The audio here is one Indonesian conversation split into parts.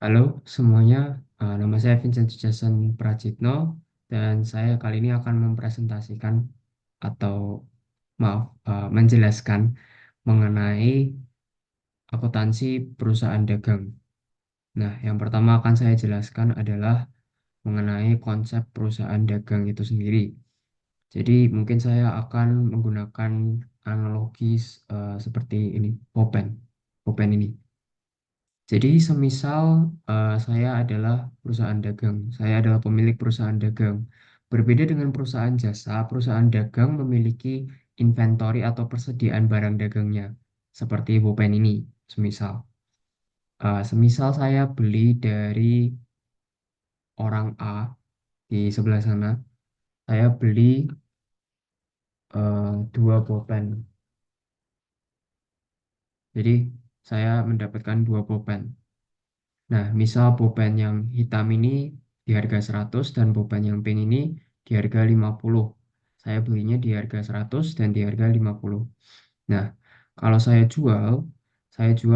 Halo semuanya, nama saya Vincent Jason Prajitno dan saya kali ini akan mempresentasikan atau menjelaskan mengenai akuntansi perusahaan dagang. Nah, yang pertama akan saya jelaskan adalah mengenai konsep perusahaan dagang itu sendiri. Jadi mungkin saya akan menggunakan analogi seperti ini, Popen, Popen ini. Jadi semisal saya adalah perusahaan dagang, saya adalah pemilik perusahaan dagang. Berbeda dengan perusahaan jasa, perusahaan dagang memiliki inventory atau persediaan barang dagangnya, seperti Bopen ini, semisal. Semisal saya beli dari orang A di sebelah sana, saya beli dua Bopen. Jadi saya mendapatkan dua Bopen. Nah, misal pulpen yang hitam ini di harga 100 dan pulpen yang pink ini di harga 50. Saya belinya di harga 100 dan di harga 50. Nah, kalau saya jual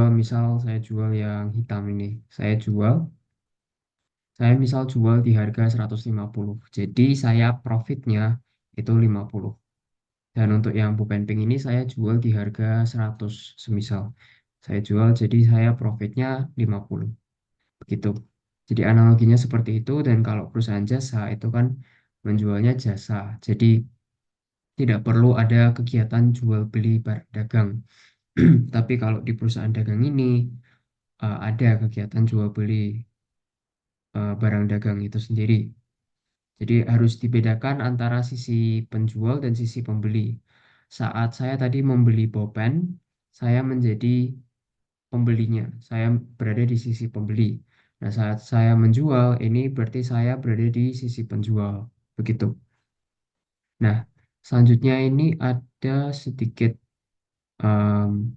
misal saya jual yang hitam ini. Saya misal jual di harga 150. Jadi saya profitnya itu 50. Dan untuk yang pulpen pink ini saya jual di harga 100 semisal. Saya jual jadi saya profitnya 50. Begitu. Jadi analoginya seperti itu dan kalau perusahaan jasa itu kan menjualnya jasa. Jadi tidak perlu ada kegiatan jual beli barang dagang. Tapi kalau di perusahaan dagang ini ada kegiatan jual beli barang dagang itu sendiri. Jadi harus dibedakan antara sisi penjual dan sisi pembeli. Saat saya tadi membeli pulpen, saya menjadi pembelinya. Saya berada di sisi pembeli. Nah, saat saya menjual, ini berarti saya berada di sisi penjual. Begitu. Nah, selanjutnya ini ada sedikit em,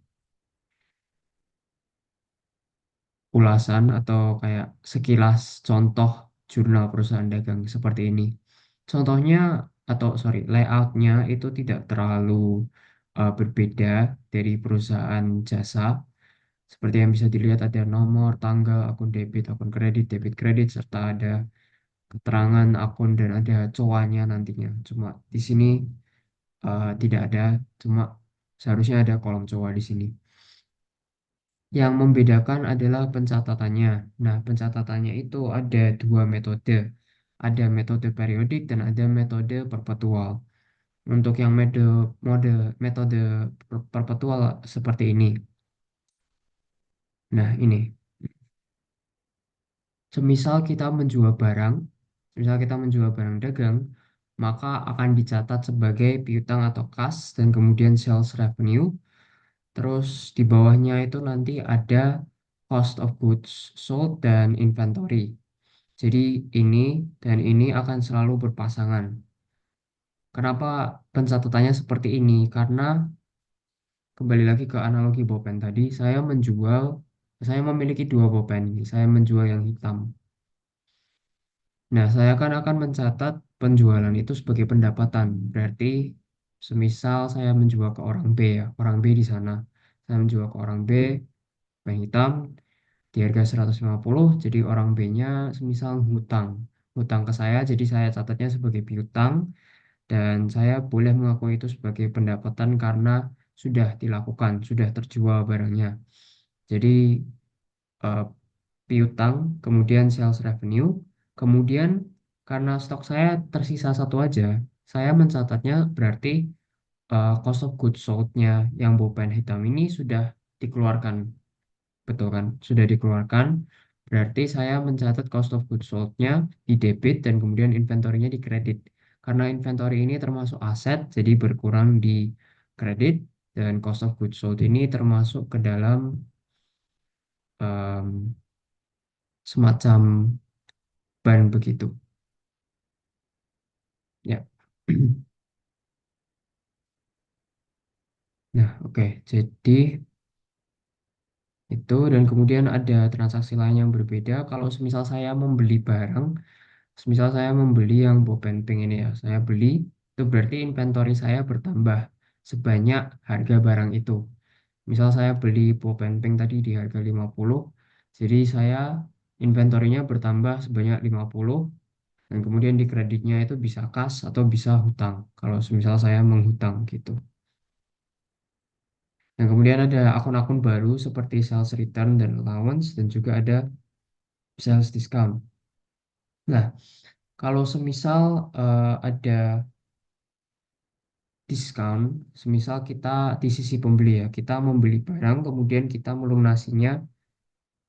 ulasan atau kayak sekilas contoh jurnal perusahaan dagang seperti ini. Contohnya atau sorry, layoutnya itu tidak terlalu berbeda dari perusahaan jasa. Seperti yang bisa dilihat ada nomor, tanggal, akun debit kredit, serta ada keterangan akun dan ada coanya nantinya. Cuma di sini tidak ada, cuma seharusnya ada kolom coa di sini. Yang membedakan adalah pencatatannya. Nah, pencatatannya itu ada dua metode. Ada metode periodik dan ada metode perpetual. Untuk yang metode perpetual seperti ini. Nah, ini. Semisal kita menjual barang, misal kita menjual barang dagang, maka akan dicatat sebagai piutang atau kas dan kemudian sales revenue. Terus di bawahnya itu nanti ada cost of goods sold dan inventory. Jadi ini dan ini akan selalu berpasangan. Kenapa pencatatannya seperti ini? Karena kembali lagi ke analogi bolpen tadi, saya memiliki dua bolpen ini. Saya menjual yang hitam. Nah, saya akan mencatat penjualan itu sebagai pendapatan. Berarti, semisal saya menjual ke orang B ya, orang B di sana. Saya menjual ke orang B, yang hitam, di harga 150, jadi orang B-nya semisal hutang. Hutang ke saya, jadi saya catatnya sebagai piutang, dan saya boleh mengakui itu sebagai pendapatan karena sudah dilakukan, sudah terjual barangnya. Jadi, eh, piutang, kemudian sales revenue, kemudian karena stok saya tersisa satu aja, saya mencatatnya berarti cost of goods sold-nya yang bolpen hitam ini sudah dikeluarkan, betul kan? Sudah dikeluarkan, berarti saya mencatat cost of goods sold-nya di debit dan kemudian inventory-nya di kredit. Karena inventory ini termasuk aset, jadi berkurang di kredit dan cost of goods sold ini termasuk ke dalam em, semacam ban begitu. Ya. Nah, oke. Jadi itu dan kemudian ada transaksi lain yang berbeda. Kalau semisal saya membeli barang, semisal saya membeli yang Boben Pink ini ya, saya beli itu berarti inventory saya bertambah sebanyak harga barang itu. Misal saya beli Boben Pink tadi di harga 50, jadi saya inventorinya bertambah sebanyak 50, dan kemudian di kreditnya itu bisa kas atau bisa hutang, kalau misal saya menghutang gitu. Dan kemudian ada akun-akun baru seperti sales return dan allowance, dan juga ada sales discount. Nah, kalau semisal ada diskon, semisal kita di sisi pembeli ya, kita membeli barang, kemudian kita melunasinya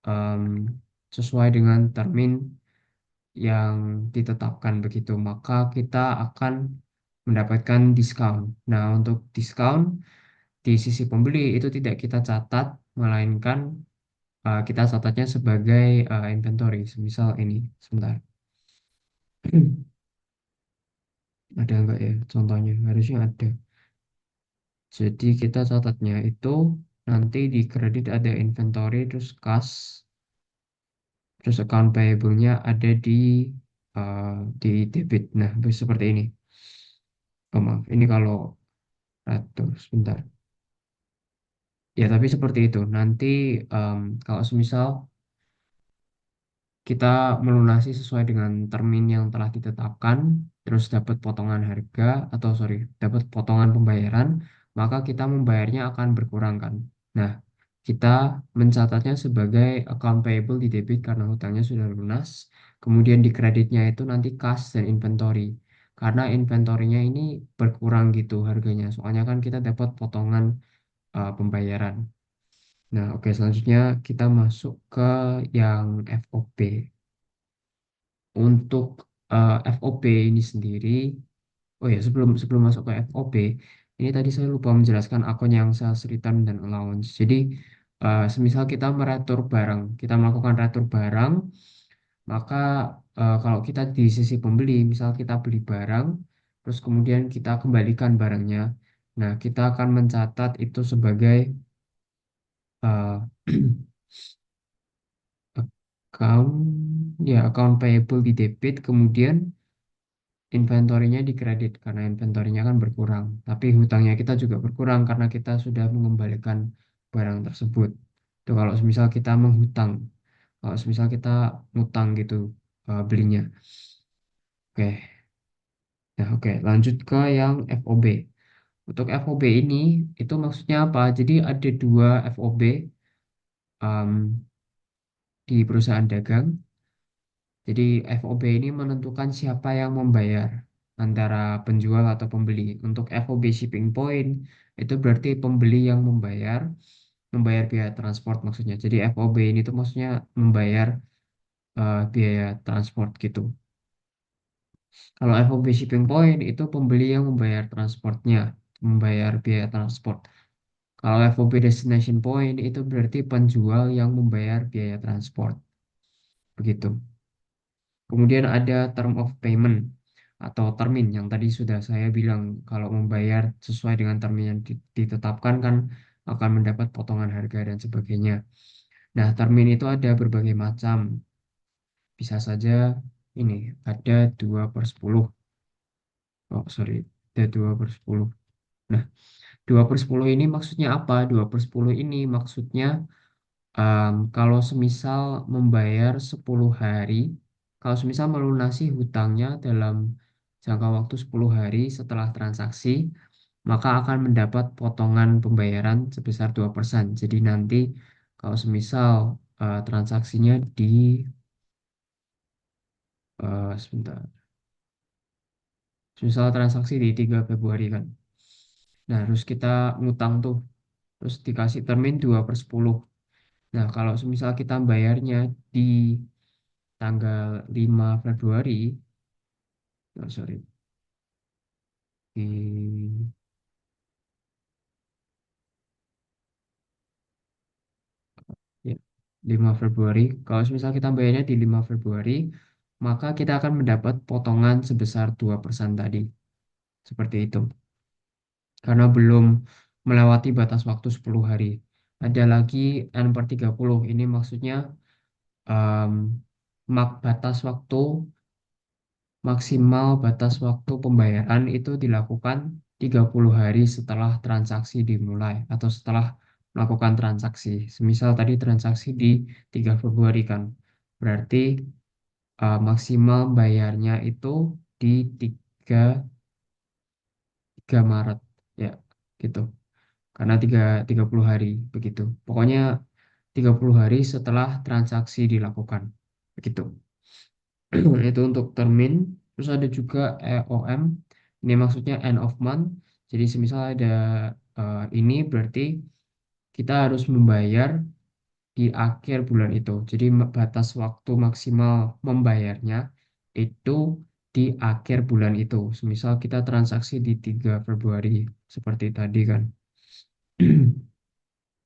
em, sesuai dengan termin yang ditetapkan begitu, maka kita akan mendapatkan diskon. Nah, untuk diskon di sisi pembeli itu tidak kita catat, melainkan kita catatnya sebagai inventory. Misal ini, sebentar. Ada nggak ya contohnya? Harusnya ada. Jadi kita catatnya itu nanti di kredit ada inventory, terus kas, terus account payable-nya ada uh, di debit. Nah, seperti ini. Oh, maaf, ini kalau ratus, sebentar. Ya, tapi seperti itu. Nanti kalau semisal kita melunasi sesuai dengan termin yang telah ditetapkan, terus dapat potongan harga, atau sorry, dapat potongan pembayaran, maka kita membayarnya akan berkurang kan. Nah, kita mencatatnya sebagai account payable di debit karena hutangnya sudah lunas, kemudian di kreditnya itu nanti kas dan inventory. Karena inventorinya ini berkurang gitu harganya, soalnya kan kita dapat potongan pembayaran. Nah, oke, selanjutnya kita masuk ke yang FOB. Untuk FOB ini sendiri, oh ya, sebelum sebelum masuk ke FOB, ini tadi saya lupa menjelaskan akun yang sales return dan allowance. Jadi, semisal kita meretur barang, kita melakukan retur barang, maka kalau kita di sisi pembeli, misal kita beli barang, terus kemudian kita kembalikan barangnya, nah kita akan mencatat itu sebagai uh, account, ya account payable di debit, kemudian inventorinya di kredit karena inventorinya kan berkurang. Tapi hutangnya kita juga berkurang karena kita sudah mengembalikan barang tersebut. Itu kalau semisal kita menghutang, kalau semisal kita ngutang gitu belinya. Oke, nah oke, lanjut ke yang FOB. Untuk FOB ini itu maksudnya apa? Jadi ada dua FOB di perusahaan dagang. Jadi FOB ini menentukan siapa yang membayar antara penjual atau pembeli. Untuk FOB shipping point itu berarti pembeli yang membayar biaya transport maksudnya. Jadi FOB ini tuh maksudnya membayar biaya transport gitu. Kalau FOB shipping point itu pembeli yang membayar transportnya, membayar biaya transport. Kalau FOB destination point itu berarti penjual yang membayar biaya transport. Begitu. Kemudian ada term of payment atau termin yang tadi sudah saya bilang, kalau membayar sesuai dengan termin yang ditetapkan kan akan mendapat potongan harga dan sebagainya. Nah, termin itu ada berbagai macam. Bisa saja ini ada 2/10. Oh, sorry, ada 2/10. Nah, 2/10 ini maksudnya apa? 2/10 ini maksudnya kalau semisal membayar 10 hari, kalau semisal melunasi hutangnya dalam jangka waktu 10 hari setelah transaksi, maka akan mendapat potongan pembayaran sebesar 2%. Jadi nanti kalau semisal transaksinya di, sebentar, semisal transaksi di 3 Februari kan. Nah, terus kita ngutang tuh, terus dikasih termin 2/10. Nah, kalau semisal kita bayarnya di tanggal 5 Februari, oh, sorry, di ya, 5 Februari. Kalau misal kita bayarnya di 5 Februari, maka kita akan mendapat potongan sebesar 2% tadi. Seperti itu. Karena belum melewati batas waktu 10 hari. Ada lagi N/30. Ini maksudnya em, batas waktu maksimal batas waktu pembayaran itu dilakukan 30 hari setelah transaksi dimulai atau setelah melakukan transaksi. Semisal tadi transaksi di 3 Februari kan. Berarti maksimal bayarnya itu di 3 3 Maret ya gitu. Karena 30 hari begitu. Pokoknya 30 hari setelah transaksi dilakukan. Begitu. Itu untuk termin. Terus ada juga EOM. Ini maksudnya end of month. Jadi semisal ada ini berarti kita harus membayar di akhir bulan itu. Jadi batas waktu maksimal membayarnya itu di akhir bulan itu. Semisal kita transaksi di 3 Februari seperti tadi kan.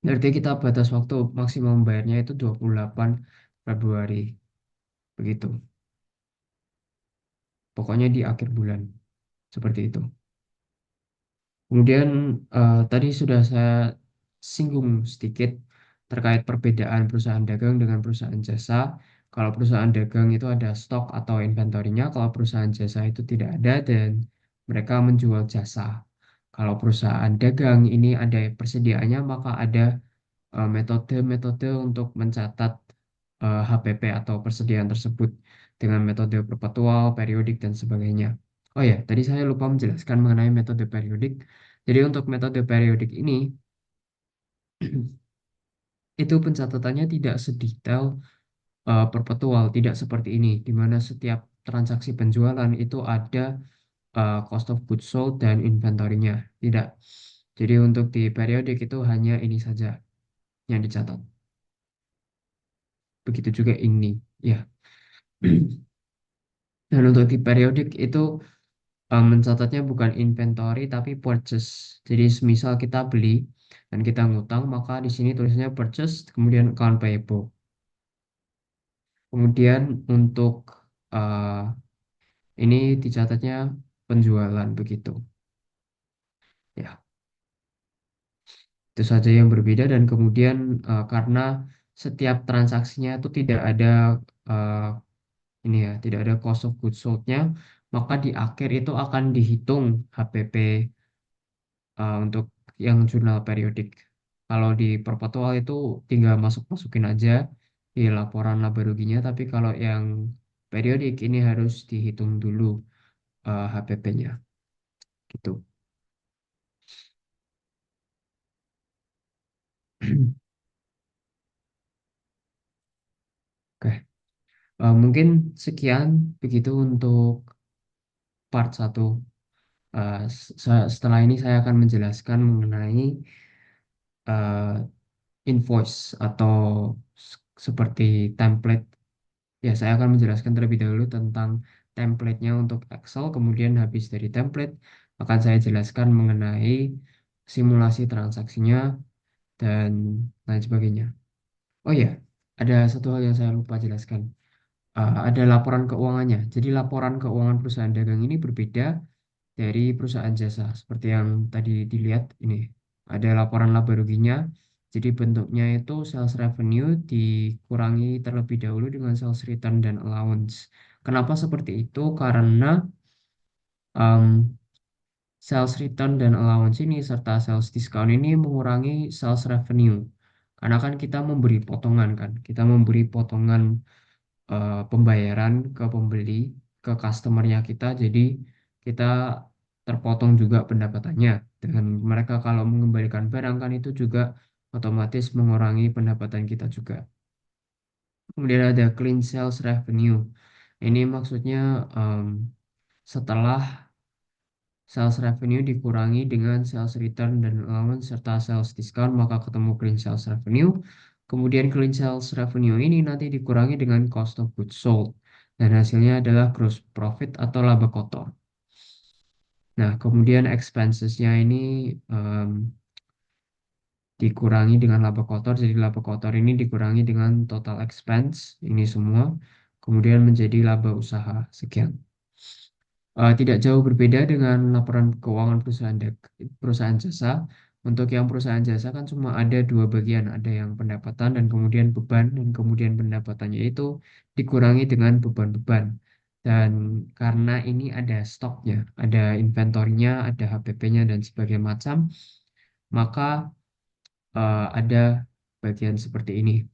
Berarti kita batas waktu maksimal membayarnya itu 28 Februari. Begitu. Pokoknya di akhir bulan. Seperti itu. Kemudian tadi sudah saya singgung sedikit terkait perbedaan perusahaan dagang dengan perusahaan jasa. Kalau perusahaan dagang itu ada stok atau inventorinya, kalau perusahaan jasa itu tidak ada dan mereka menjual jasa. Kalau perusahaan dagang ini ada persediaannya, maka ada metode-metode untuk mencatat HPP atau persediaan tersebut dengan metode perpetual, periodik, dan sebagainya. Oh ya, tadi saya lupa menjelaskan mengenai metode periodik. Jadi untuk metode periodik ini, itu pencatatannya tidak sedetail perpetual, tidak seperti ini, di mana setiap transaksi penjualan itu ada cost of goods sold dan inventorinya. Tidak. Jadi untuk di periodik itu hanya ini saja yang dicatat. Begitu juga ini. Ya. Dan untuk di periodik itu mencatatnya bukan inventory tapi purchase. Jadi semisal kita beli dan kita ngutang, maka di sini tulisannya purchase, kemudian account payable. Kemudian untuk uh, ini dicatatnya penjualan begitu. Ya, itu saja yang berbeda dan kemudian karena setiap transaksinya itu tidak ada uh, ini ya, tidak ada cost of goods sold-nya, maka di akhir itu akan dihitung HPP untuk yang jurnal periodik. Kalau di perpetual itu tinggal masukin aja di laporan laba ruginya, tapi kalau yang periodik ini harus dihitung dulu HPP-nya gitu. Oke, mungkin sekian begitu untuk part satu. Setelah ini saya akan menjelaskan mengenai eh, invoice atau seperti template. Ya, saya akan menjelaskan terlebih dahulu tentang template-nya untuk Excel, kemudian habis dari template akan saya jelaskan mengenai simulasi transaksinya dan lain sebagainya. Oh ya, ada satu hal yang saya lupa jelaskan. Ada laporan keuangannya. Jadi laporan keuangan perusahaan dagang ini berbeda dari perusahaan jasa. Seperti yang tadi dilihat ini. Ada laporan laba ruginya. Jadi bentuknya itu sales revenue dikurangi terlebih dahulu dengan sales return dan allowance. Kenapa seperti itu? Karena um, sales return dan allowance ini serta sales discount ini mengurangi sales revenue. Karena kan kita memberi potongan kan. Kita memberi potongan pembayaran ke pembeli, ke customernya kita. Jadi kita terpotong juga pendapatannya. Dengan mereka kalau mengembalikan barang kan itu juga otomatis mengurangi pendapatan kita juga. Kemudian ada clean sales revenue. Ini maksudnya setelah sales revenue dikurangi dengan sales return dan allowance serta sales discount maka ketemu clean sales revenue. Kemudian clean sales revenue ini nanti dikurangi dengan cost of goods sold dan hasilnya adalah gross profit atau laba kotor. Nah, kemudian expenses-nya ini em, dikurangi dengan laba kotor. Jadi laba kotor ini dikurangi dengan total expense ini semua. Kemudian menjadi laba usaha. Sekian. Tidak jauh berbeda dengan laporan keuangan perusahaan jasa. Untuk yang perusahaan jasa kan cuma ada dua bagian, ada yang pendapatan dan kemudian beban, dan kemudian pendapatannya itu dikurangi dengan beban-beban. Dan karena ini ada stoknya, ada inventornya, ada HPP-nya dan sebagainya macam, maka ada bagian seperti ini.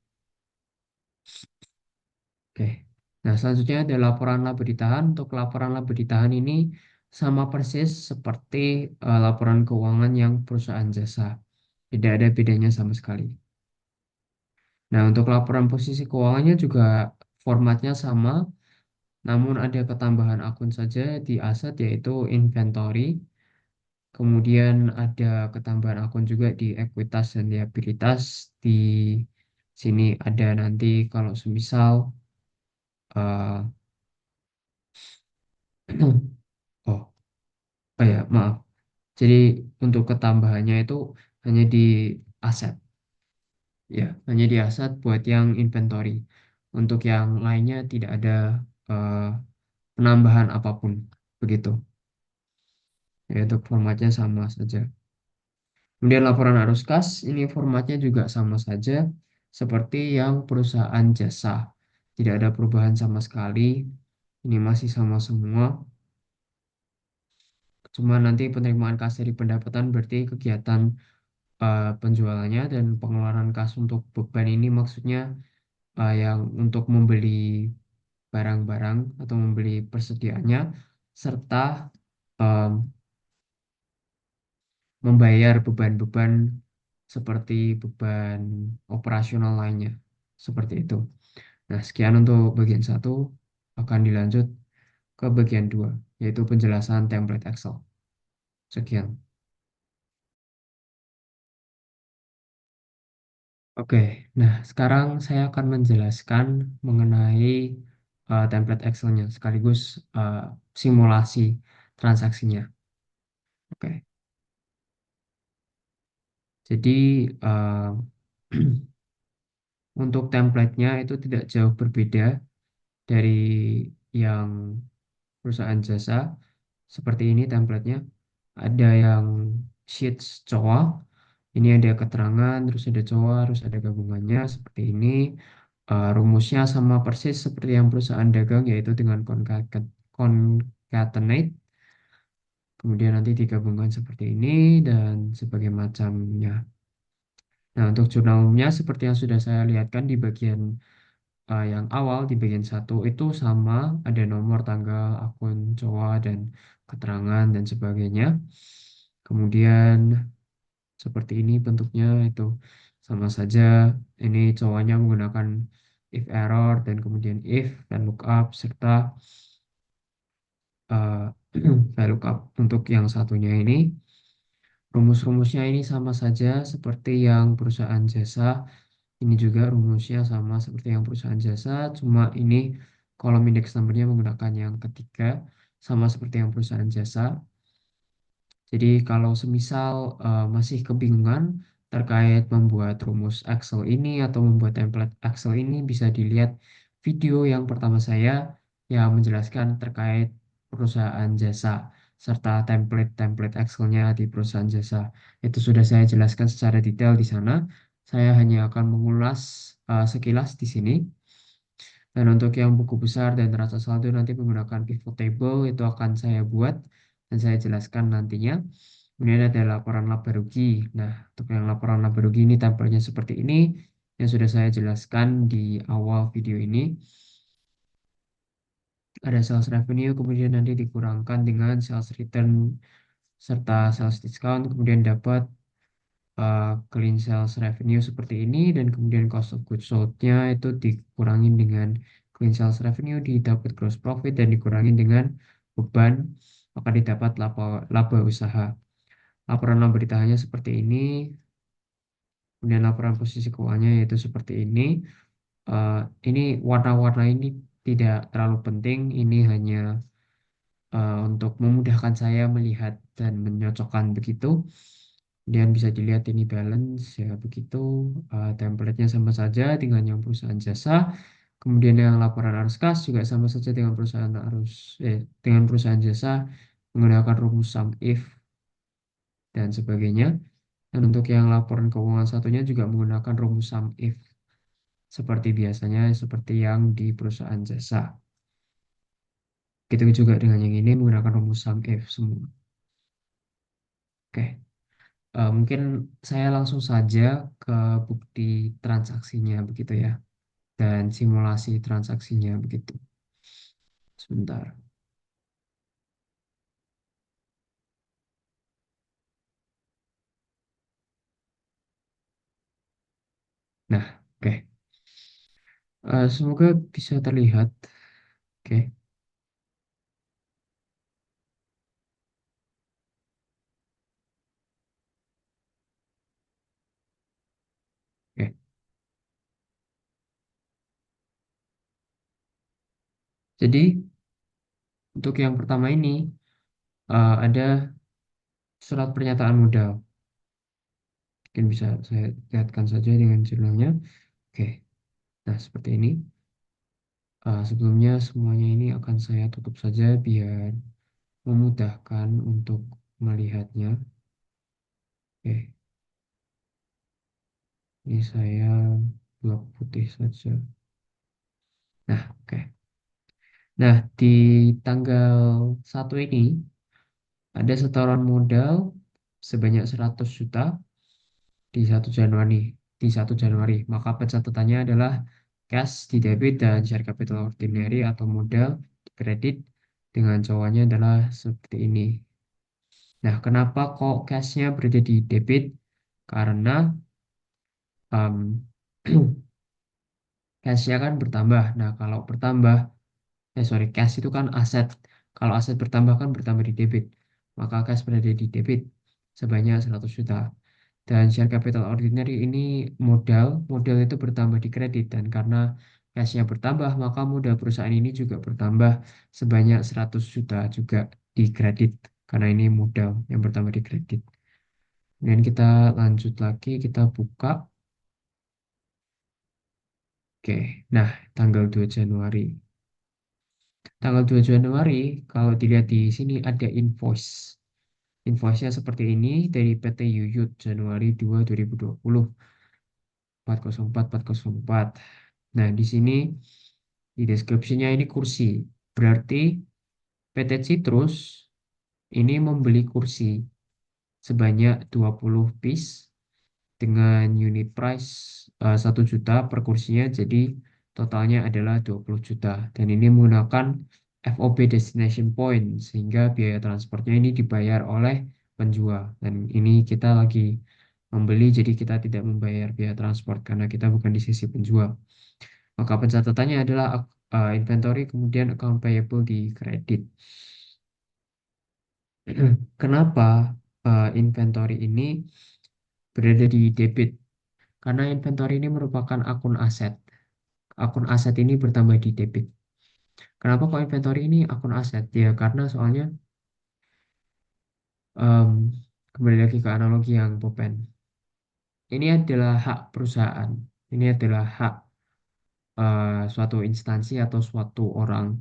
Oke. Nah, selanjutnya ada laporan laba ditahan. Untuk laporan laba ditahan ini sama persis seperti laporan keuangan yang perusahaan jasa. Tidak ada bedanya sama sekali. Nah, untuk laporan posisi keuangannya juga formatnya sama, namun ada ketambahan akun saja di aset yaitu inventory. Kemudian ada ketambahan akun juga di ekuitas dan liabilitas. Di sini ada nanti kalau semisal eh, oh, oh ya, maaf. Jadi untuk ketambahannya itu hanya di aset, ya, hanya di aset buat yang inventory. Untuk yang lainnya tidak ada eh, penambahan apapun, begitu. Yaitu formatnya sama saja. Kemudian laporan arus kas, ini formatnya juga sama saja seperti yang perusahaan jasa. Tidak ada perubahan sama sekali. Ini masih sama semua. Cuma nanti penerimaan kas dari pendapatan berarti kegiatan penjualannya dan pengeluaran kas untuk beban ini maksudnya yang untuk membeli barang-barang atau membeli persediaannya serta em, membayar beban-beban seperti beban operasional lainnya seperti itu. Nah, sekian untuk bagian satu, akan dilanjut ke bagian dua, yaitu penjelasan template Excel. Sekian. Oke, nah sekarang saya akan menjelaskan mengenai template Excel-nya sekaligus eh, simulasi transaksinya. Oke, jadi untuk template-nya itu tidak jauh berbeda dari yang perusahaan jasa. Seperti ini template-nya. Ada yang sheets COA, ini ada keterangan, terus ada COA, terus ada gabungannya seperti ini. Rumusnya sama persis seperti yang perusahaan dagang, yaitu dengan concatenate. Kemudian nanti digabungkan seperti ini dan sebagai macamnya. Nah, untuk jurnal umumnya seperti yang sudah saya lihatkan di bagian yang awal, di bagian satu itu sama, ada nomor, tanggal, akun, COA, dan keterangan, dan sebagainya. Kemudian seperti ini bentuknya itu sama saja. Ini cowoknya menggunakan if error dan kemudian if dan lookup serta uh, VLOOKUP. Untuk yang satunya ini rumus-rumusnya ini sama saja seperti yang perusahaan jasa. Ini juga rumusnya sama seperti yang perusahaan jasa, cuma ini kolom indeks numbernya menggunakan yang ketiga sama seperti yang perusahaan jasa. Jadi kalau semisal masih kebingungan terkait membuat rumus Excel ini atau membuat template Excel ini, bisa dilihat video yang pertama saya yang menjelaskan terkait perusahaan jasa serta template-template Excel-nya di perusahaan jasa. Itu sudah saya jelaskan secara detail di sana. Saya hanya akan mengulas sekilas di sini. Dan untuk yang buku besar dan neraca saldo nanti menggunakan pivot table itu akan saya buat dan saya jelaskan nantinya. Kemudian ada laporan laba rugi. Nah, untuk yang laporan laba rugi ini tampilnya seperti ini yang sudah saya jelaskan di awal video ini. Ada sales revenue, kemudian nanti dikurangkan dengan sales return serta sales discount, kemudian dapat clean sales revenue seperti ini, dan kemudian cost of goods sold-nya itu dikurangin dengan clean sales revenue, didapat gross profit dan dikurangin dengan beban, maka didapat laba, laba usaha. Laporan laba ditahannya seperti ini, kemudian laporan posisi keuangannya yaitu seperti ini. Eh, ini warna-warna ini tidak terlalu penting, ini hanya untuk memudahkan saya melihat dan menyocokkan begitu. Kemudian bisa dilihat ini balance ya begitu. Template-nya sama saja dengan yang perusahaan jasa. Kemudian yang laporan arus kas juga sama saja dengan dengan perusahaan jasa menggunakan rumus sum if dan sebagainya. Dan untuk yang laporan keuangan satunya juga menggunakan rumus sum if seperti biasanya seperti yang di perusahaan jasa. Begitu juga dengan yang ini menggunakan rumus sum if semua. Oke. Mungkin saya langsung saja ke bukti transaksinya begitu ya. dan simulasi transaksinya begitu. Sebentar. Nah, oke. Semoga bisa terlihat. Oke, oke. Jadi untuk yang pertama ini ada surat pernyataan modal. Mungkin bisa saya lihatkan saja dengan jurnalnya. Oke, nah seperti ini. Sebelumnya semuanya ini akan saya tutup saja biar memudahkan untuk melihatnya. Oke, ini saya blok putih saja. Nah, oke. Nah, di tanggal 1 ini ada setoran modal sebanyak 100 juta di 1 Januari. Maka pencatatannya adalah cash di debit dan share capital ordinary atau modal di kredit dengan cowoknya adalah seperti ini. Nah, kenapa kok cashnya berada di debit? Karena um, cashnya kan bertambah. Nah, kalau bertambah, sorry, cash itu kan aset. Kalau aset bertambah kan bertambah di debit. Maka cash berada di debit sebanyak 100 juta. Dan share capital ordinary ini modal itu bertambah di kredit. Dan karena cashnya bertambah, maka modal perusahaan ini juga bertambah sebanyak 100 juta juga di kredit. Karena ini modal yang bertambah di kredit. Kemudian kita lanjut lagi, kita buka. Oke, nah tanggal 2 Januari. Tanggal 2 Januari, kalau dilihat di sini ada invoice. Invoice-nya seperti ini dari PT Yuyut Januari 2 2020 404 404. Nah, di sini di deskripsinya ini kursi. Berarti PT Citrus ini membeli kursi sebanyak 20 piece dengan unit price 1 juta per kursinya, jadi totalnya adalah 20 juta. Dan ini menggunakan FOB Destination Point, sehingga biaya transportnya ini dibayar oleh penjual. Dan ini kita lagi membeli, jadi kita tidak membayar biaya transport karena kita bukan di sisi penjual. Maka pencatatannya adalah inventory, kemudian account payable di kredit. Kenapa inventory ini berada di debit? Karena inventory ini merupakan akun aset. Akun aset ini bertambah di debit. Kenapa kok inventory ini akun aset? Ya karena soalnya em, kembali lagi ke analogi yang Popen. Ini adalah hak perusahaan. Ini adalah hak suatu instansi atau suatu orang.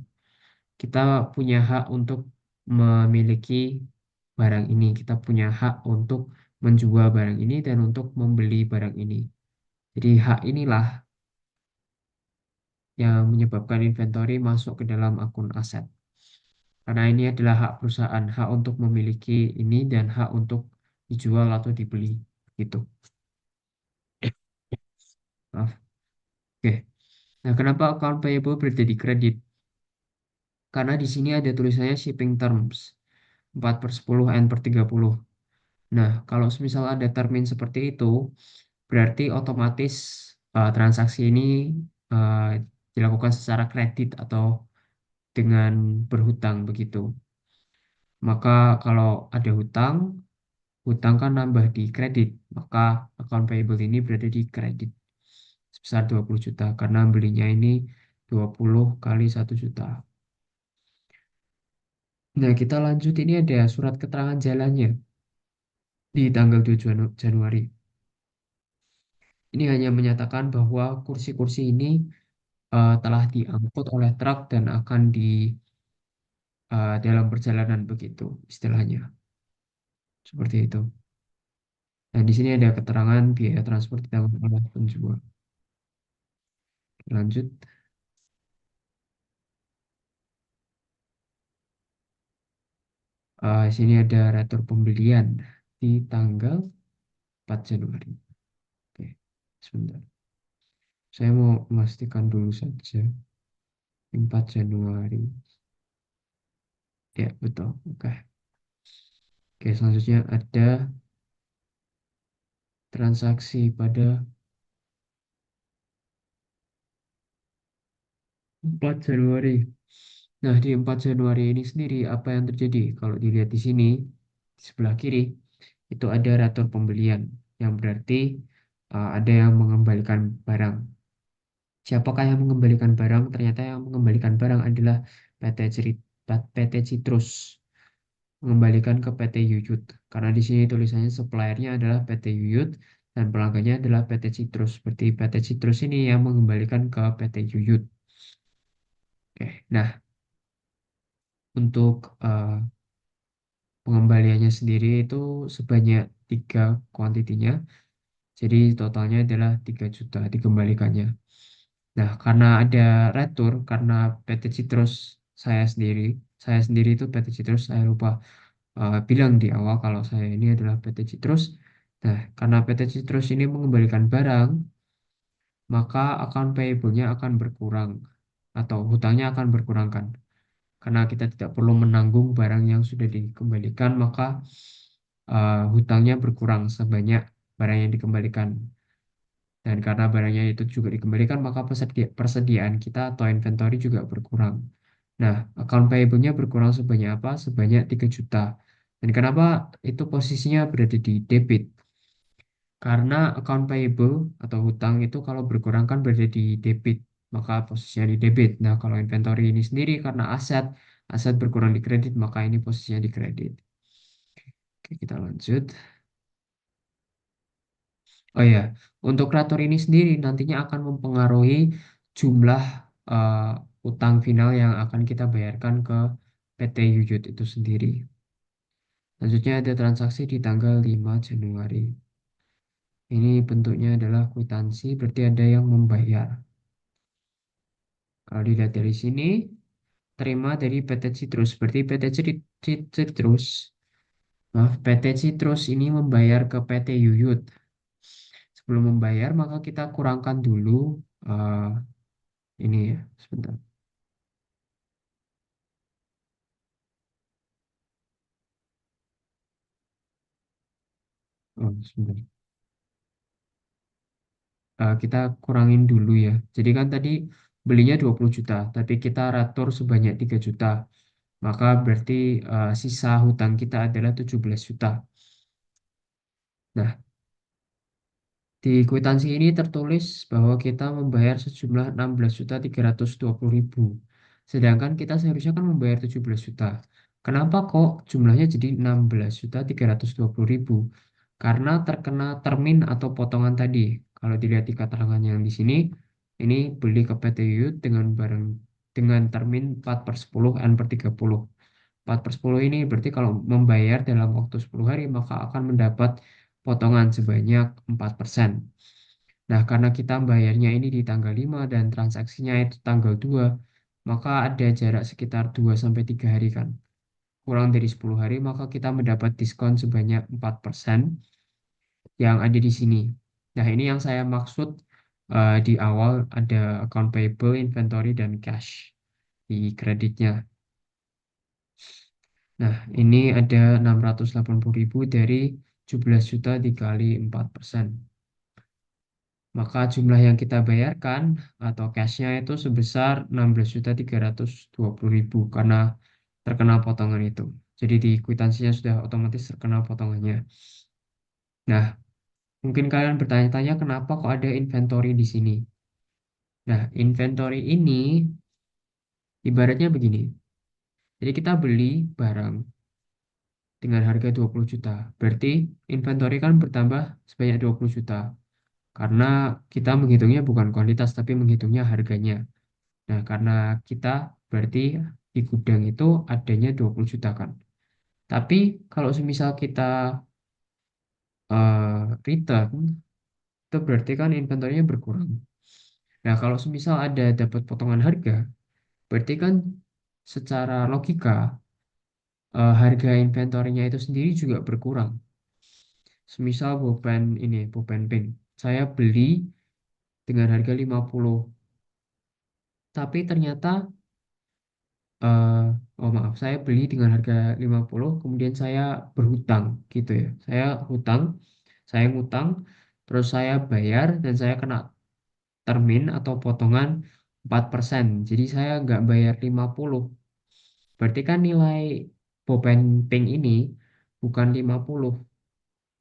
Kita punya hak untuk memiliki barang ini. Kita punya hak untuk menjual barang ini dan untuk membeli barang ini. Jadi hak inilah yang menyebabkan inventory masuk ke dalam akun aset. Karena ini adalah hak perusahaan, hak untuk memiliki ini dan hak untuk dijual atau dibeli. Gitu. Maaf. Oke. Nah, kenapa account payable berada di kredit? Karena di sini ada tulisannya shipping terms 4/10 N per 30. Nah, kalau misal ada termin seperti itu, berarti otomatis transaksi ini uh, dilakukan secara kredit atau dengan berhutang begitu. Maka kalau ada hutang, hutang kan nambah di kredit, maka account payable ini berada di kredit sebesar 20 juta karena belinya ini 20 kali 1 juta. Nah, kita lanjut ini ada surat keterangan jalannya di tanggal 7 Januari. Ini hanya menyatakan bahwa kursi-kursi ini telah diangkut oleh truk dan akan di dalam perjalanan begitu istilahnya. Seperti itu. Nah, di sini ada keterangan biaya transport ditanggung oleh penjual. Lanjut. Sini ada retur pembelian di tanggal 4 Januari. Oke, sebentar. Saya mau memastikan dulu saja. 4 Januari. Ya, betul. Oke. Oke, selanjutnya ada transaksi pada 4 Januari. Nah, di 4 Januari ini sendiri apa yang terjadi? Kalau dilihat di sini, di sebelah kiri, itu ada ratur pembelian, yang berarti ada yang mengembalikan barang. Siapakah yang mengembalikan barang? Ternyata yang mengembalikan barang adalah PT Citrus, mengembalikan ke PT Yuyut. Karena di sini tulisannya suppliernya adalah PT Yuyut dan pelanggannya adalah PT Citrus. Seperti PT Citrus ini yang mengembalikan ke PT Yuyut. Oke, nah untuk pengembaliannya sendiri itu sebanyak 3 kuantitinya. Jadi totalnya adalah 3 juta dikembalikannya. Nah, karena ada retur, karena PT Citrus saya sendiri, saya sendiri itu PT Citrus, saya lupa bilang di awal kalau saya ini adalah PT Citrus. Nah, karena PT Citrus ini mengembalikan barang, maka account payable-nya akan berkurang atau hutangnya akan berkurangkan. Karena kita tidak perlu menanggung barang yang sudah dikembalikan, maka hutangnya berkurang sebanyak barang yang dikembalikan. Dan karena barangnya itu juga dikembalikan, maka persediaan kita atau inventory juga berkurang. Nah, account payable-nya berkurang sebanyak apa? Sebanyak 3 juta. Dan kenapa itu posisinya berada di debit? Karena account payable atau hutang itu kalau berkurang kan berada di debit, maka posisinya di debit. Nah, kalau inventory ini sendiri karena aset, aset berkurang di kredit, maka ini posisinya di kredit. Oke, kita lanjut. Oh ya, untuk kratur ini sendiri nantinya akan mempengaruhi jumlah utang final yang akan kita bayarkan ke PT Yuyut itu sendiri. Selanjutnya ada transaksi di tanggal 5 Januari. Ini bentuknya adalah kwitansi, berarti ada yang membayar. Kalau dilihat dari sini, terima dari PT Citrus. Berarti Citrus, maaf, PT Citrus ini membayar ke PT Yuyut. Sebelum membayar, maka kita kurangkan dulu eh, ini ya, sebentar. Oh, sebentar. Kita kurangin dulu ya. Jadi kan tadi belinya 20 juta, tapi kita ratur sebanyak 3 juta. Maka berarti sisa hutang kita adalah 17 juta. Nah, di kwitansi ini tertulis bahwa kita membayar sejumlah 16.320.000. Sedangkan kita seharusnya kan membayar 17 juta. Kenapa kok jumlahnya jadi 16.320.000? Karena terkena termin atau potongan tadi. Kalau dilihat di keterangan yang di sini, ini beli ke PT Yud dengan barang dengan termin 4/10 N/30. 4/10 ini berarti kalau membayar dalam waktu 10 hari maka akan mendapat potongan sebanyak 4%. Nah, karena kita bayarnya ini di tanggal 5 dan transaksinya itu tanggal 2, maka ada jarak sekitar 2 sampai 3 hari kan. Kurang dari 10 hari, maka kita mendapat diskon sebanyak 4% yang ada di sini. Nah, ini yang saya maksud di awal ada account payable, inventory, dan cash di kreditnya. Nah, ini ada 680.000 dari 17 juta dikali 4%. Maka jumlah yang kita bayarkan atau cashnya itu sebesar 16.320.000 karena terkena potongan itu. Jadi di kwitansinya sudah otomatis terkena potongannya. Nah, mungkin kalian bertanya-tanya kenapa kok ada inventory di sini. Nah, inventory ini ibaratnya begini. Jadi kita beli barang dengan harga 20 juta. Berarti inventory kan bertambah sebanyak 20 juta. Karena kita menghitungnya bukan kuantitas tapi menghitungnya harganya. Nah, karena kita berarti di gudang itu adanya 20 juta kan. Tapi kalau semisal kita return, itu berarti kan inventory-nya berkurang. Nah, kalau semisal ada dapat potongan harga, berarti kan secara logika harga inventory-nya itu sendiri juga berkurang. Semisal pulpen ini, pulpen pink. Saya beli dengan harga 50. Tapi ternyata eh oh maaf, saya beli dengan harga 50, kemudian saya berhutang gitu ya. Saya hutang, saya ngutang, terus saya bayar dan saya kena termin atau potongan 4%. Jadi saya nggak bayar 50. Berarti kan nilai pulpen pink ini bukan 50,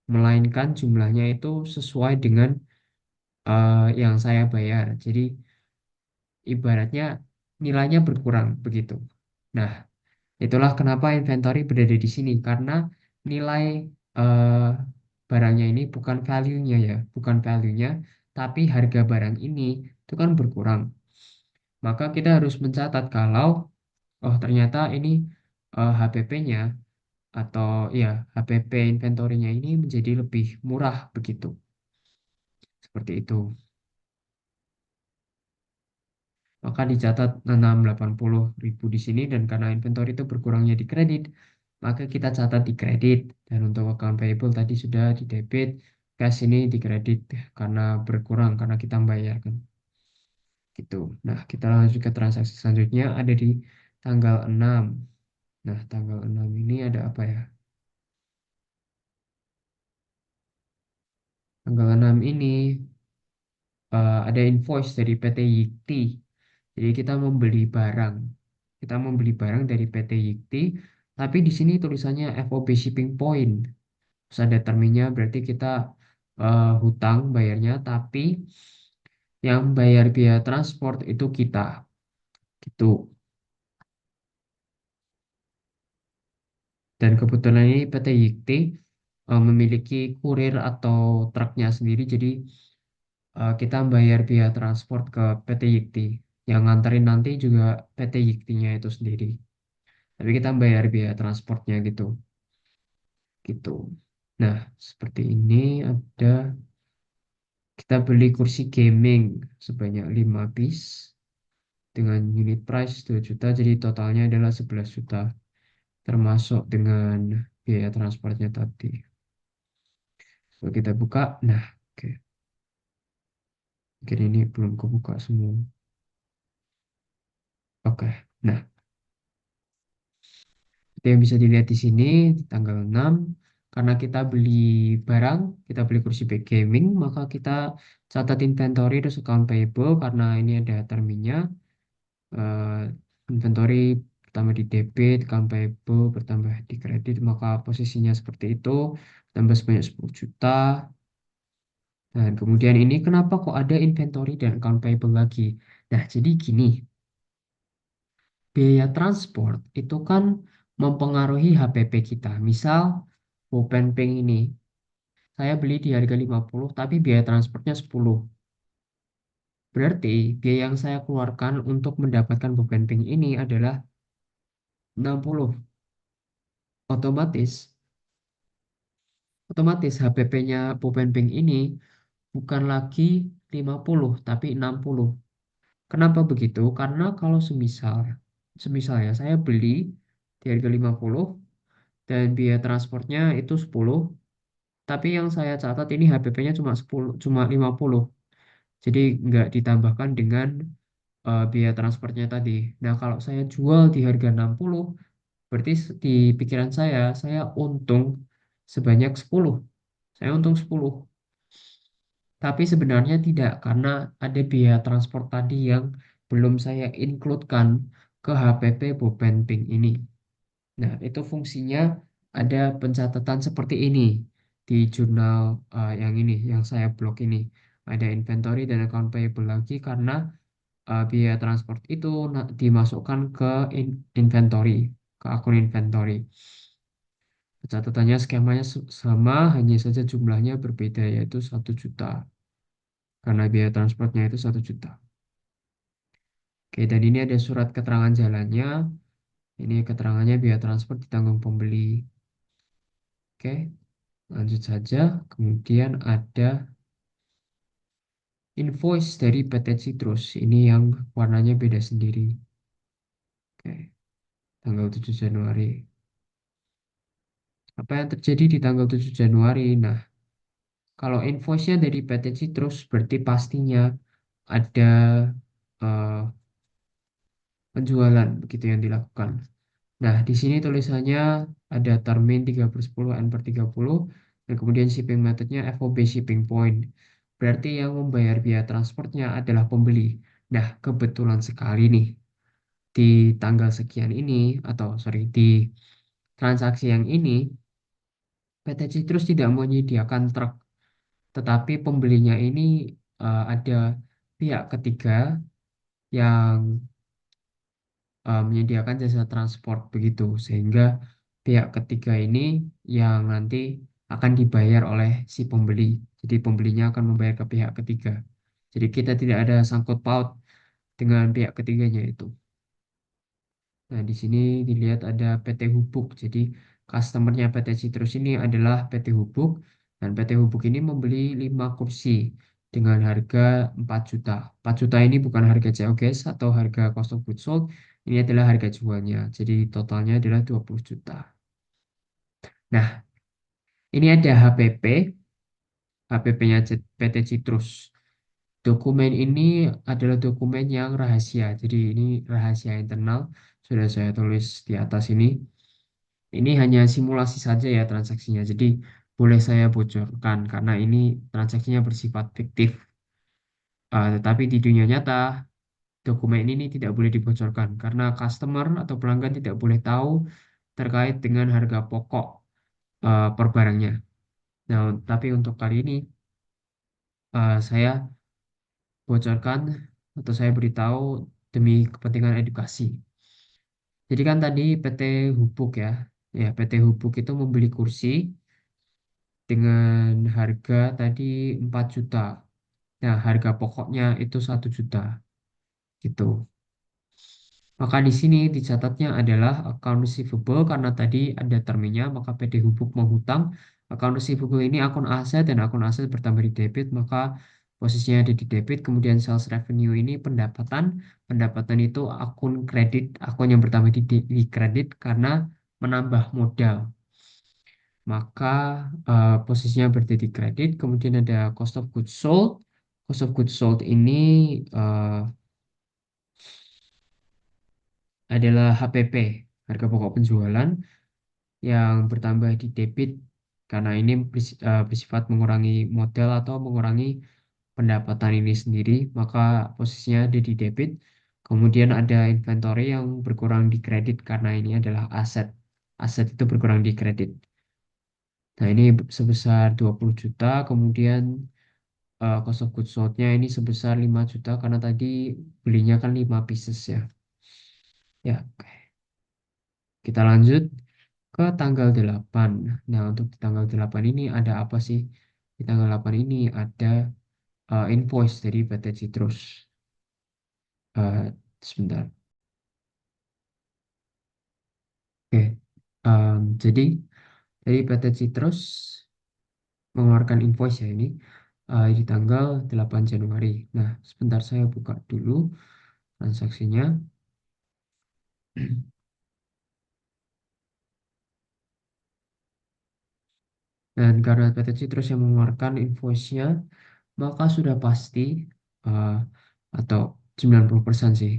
melainkan jumlahnya itu sesuai dengan yang saya bayar. Jadi ibaratnya nilainya berkurang begitu. Nah, itulah kenapa inventory berada di sini karena nilai eh, barangnya ini bukan value-nya ya, bukan value-nya, tapi harga barang ini itu kan berkurang. Maka kita harus mencatat kalau oh ternyata ini HPP-nya atau ya HPP inventory-nya ini menjadi lebih murah begitu. Seperti itu. Maka dicatat 680.000 di sini dan karena inventory itu berkurangnya di kredit, maka kita catat di kredit. Dan untuk account payable tadi sudah di debit, cash ini di kredit karena berkurang karena kita membayarkan gitu. Nah, kita lanjut ke transaksi selanjutnya ada di tanggal 6. Nah, tanggal 6 ini ada apa ya? Tanggal 6 ini ada invoice dari PT Yikti. Jadi kita membeli barang. Kita membeli barang dari PT Yikti, tapi di sini tulisannya FOB Shipping Point. Terus ada terminnya berarti kita hutang bayarnya, tapi yang bayar biaya transport itu kita. Gitu. Dan kebetulan ini PT Yikti memiliki kurir atau truknya sendiri, jadi kita bayar biaya transport ke PT Yikti. Yang nganterin nanti juga PT Yiktinya itu sendiri. Tapi kita bayar biaya transportnya gitu. Gitu. Nah, seperti ini ada kita beli kursi gaming sebanyak 5 piece dengan unit price 2 juta, jadi totalnya adalah 11 juta termasuk dengan biaya transportnya tadi. So, kita buka. Nah, oke. Mungkin ini belum kebuka semua. Oke. Nah, itu yang bisa dilihat di sini di tanggal 6 karena kita beli barang, kita beli kursi gaming, maka kita catat inventory terus account payable karena ini ada terminnya. eh, Inventory pertama di debit, account payable bertambah di kredit, maka posisinya seperti itu, tambah sebanyak 10 juta. Dan kemudian ini kenapa kok ada inventory dan account payable lagi? Nah, jadi gini, biaya transport itu kan mempengaruhi HPP kita. Misal, pulpen pink ini, saya beli di harga 50, tapi biaya transportnya 10. Berarti biaya yang saya keluarkan untuk mendapatkan pulpen pink ini adalah 60. Otomatis Otomatis HPP-nya Puppenping ini bukan lagi 50 tapi 60. Kenapa begitu? Karena kalau semisalnya saya beli di harga 50 dan biaya transportnya itu 10, tapi yang saya catat ini HPP-nya cuma 10, cuma 50. Jadi nggak ditambahkan dengan biaya transportnya tadi. Nah, kalau saya jual di harga 60, berarti di pikiran saya untung sebanyak 10. Saya untung 10. Tapi sebenarnya tidak, karena ada biaya transport tadi yang belum saya include-kan ke HPP Bopenping ini. Nah, itu fungsinya ada pencatatan seperti ini di jurnal yang ini, yang saya blok ini. Ada inventory dan account payable lagi karena biaya transport itu dimasukkan ke inventory, ke akun inventory. Catatannya skemanya sama, hanya saja jumlahnya berbeda yaitu 1 juta. Karena biaya transportnya itu 1 juta. Oke, dan ini ada surat keterangan jalannya. Ini keterangannya biaya transport ditanggung pembeli. Oke, lanjut saja. Kemudian ada invoice dari PT Citrus. Ini yang warnanya beda sendiri. Oke, tanggal 7 Januari. Apa yang terjadi di tanggal 7 Januari? Nah, kalau invoice-nya dari PT Citrus berarti pastinya ada eh, penjualan begitu yang dilakukan. Nah, di sini tulisannya ada termin 3/10 N/30 dan kemudian shipping methodnya FOB shipping point. Berarti yang membayar biaya transportnya adalah pembeli. Nah, kebetulan sekali nih di tanggal sekian ini atau sorry di transaksi yang ini PT Citrus tidak menyediakan truk, tetapi pembelinya ini ada pihak ketiga yang menyediakan jasa transport begitu, sehingga pihak ketiga ini yang nanti akan dibayar oleh si pembeli. Jadi pembelinya akan membayar ke pihak ketiga. Jadi kita tidak ada sangkut paut dengan pihak ketiganya itu. Nah, di sini dilihat ada PT Hubuk. Jadi customernya PT Citrus ini adalah PT Hubuk dan PT Hubuk ini membeli 5 kursi dengan harga 4 juta. 4 juta ini bukan harga COGS atau harga cost of goods sold, ini adalah harga jualnya. Jadi totalnya adalah 20 juta. Nah, ini ada HPP, HPP-nya PT Citrus. Dokumen ini adalah dokumen yang rahasia. Jadi ini rahasia internal. Sudah saya tulis di atas ini. Ini hanya simulasi saja ya transaksinya. Jadi boleh saya bocorkan karena ini transaksinya bersifat fiktif. Tetapi di dunia nyata dokumen ini tidak boleh dibocorkan karena customer atau pelanggan tidak boleh tahu terkait dengan harga pokok per barangnya. Nah, tapi untuk kali ini saya bocorkan atau saya beritahu demi kepentingan edukasi. Jadi kan tadi PT Hubuk ya, ya PT Hubuk itu membeli kursi dengan harga tadi 4 juta. Nah, harga pokoknya itu 1 juta gitu. Maka di sini dicatatnya adalah account receivable karena tadi ada terminnya, maka PD Hubuk menghutang. Account receivable ini akun aset dan akun aset bertambah di debit, maka posisinya ada di debit. Kemudian sales revenue ini pendapatan. Pendapatan itu akun kredit, akun yang bertambah di kredit karena menambah modal. Maka posisinya berada di kredit. Kemudian ada cost of goods sold. Cost of goods sold ini eh, adalah HPP, harga pokok penjualan yang bertambah di debit karena ini bersifat mengurangi modal atau mengurangi pendapatan ini sendiri, maka posisinya ada di debit. Kemudian ada inventory yang berkurang di kredit karena ini adalah aset. Aset itu berkurang di kredit. Nah, ini sebesar 20 juta, kemudian cost of goods sold-nya ini sebesar 5 juta karena tadi belinya kan 5 pieces ya. Ya, oke. Kita lanjut ke tanggal 8. Nah, untuk di tanggal 8 ini ada apa sih? Di tanggal 8 ini ada invoice dari PT Citrus. Sebentar. Oke. Jadi dari PT Citrus mengeluarkan invoice ya ini di tanggal 8 Januari. Nah, sebentar saya buka dulu transaksinya. Dan karena PT Citrus yang mengeluarkan invoice-nya, maka sudah pasti uh, atau 90% sih.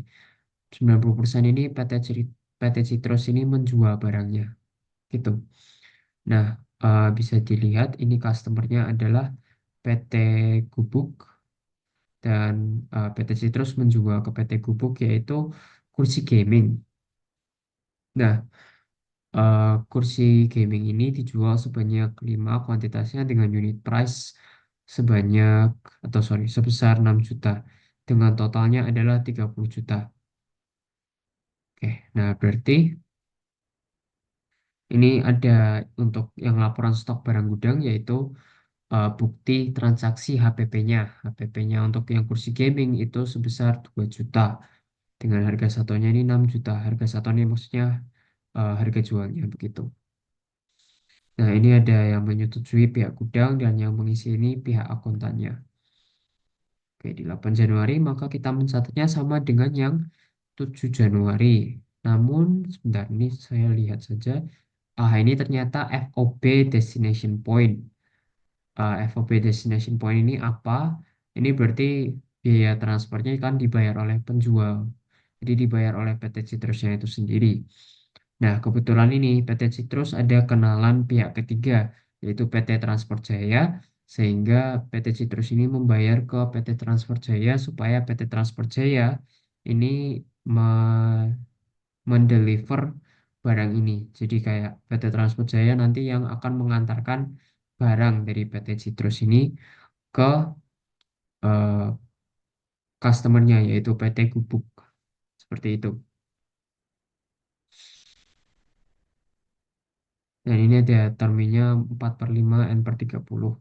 90% ini PT Citrus ini menjual barangnya gitu. Nah, bisa dilihat ini customernya adalah PT Gubuk dan PT Citrus menjual ke PT Gubuk yaitu kursi gaming. Nah, kursi gaming ini dijual sebanyak 5 kuantitasnya dengan unit price sebanyak atau sorry sebesar 6 juta dengan totalnya adalah 30 juta. Oke, nah berarti ini ada untuk yang laporan stok barang gudang yaitu bukti transaksi HPP-nya. HPP-nya untuk yang kursi gaming itu sebesar 2 juta dengan harga satunya ini 6 juta. Harga satunya maksudnya harga jualnya begitu. Nah, ini ada yang menyetujui pihak gudang dan yang mengisi ini pihak akuntannya. Oke, di 8 Januari maka kita mencatatnya sama dengan yang 7 Januari. Namun, sebentar ini saya lihat saja. Ini ternyata FOB Destination Point. FOB Destination Point ini apa? Ini berarti biaya transportnya kan dibayar oleh penjual. Jadi dibayar oleh PT Citrusnya itu sendiri. Nah, kebetulan ini PT Citrus ada kenalan pihak ketiga, yaitu PT Transport Jaya, sehingga PT Citrus ini membayar ke PT Transport Jaya supaya PT Transport Jaya ini me- mendeliver barang ini. Jadi kayak PT Transport Jaya nanti yang akan mengantarkan barang dari PT Citrus ini ke eh, customernya, yaitu PT Gubuk. Seperti itu. Dan ini ada terminnya 4/5 N/30.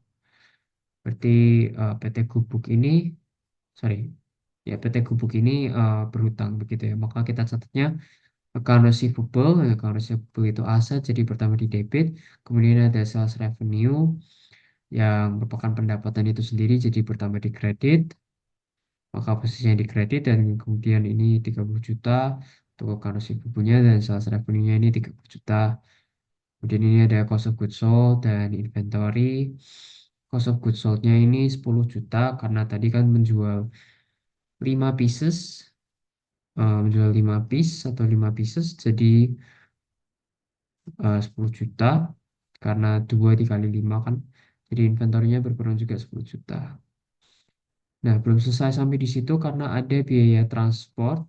Berarti PT Gubuk ini, sorry, ya PT Gubuk ini berhutang begitu ya. Maka kita catatnya account receivable, account receivable itu aset, jadi pertama di debit, kemudian ada sales revenue yang merupakan pendapatan itu sendiri, jadi pertama di kredit, maka posisinya di kredit dan kemudian ini 30 juta untuk account receivable-nya dan sales revenue-nya ini 30 juta. Kemudian ini ada cost of goods sold dan inventory. Cost of goods sold-nya ini 10 juta karena tadi kan menjual 5 pieces, menjual 5 piece atau 5 pieces jadi 10 juta karena 2 dikali 5 kan. Jadi inventorinya berkurang juga 10 juta. Nah, belum selesai sampai di situ karena ada biaya transport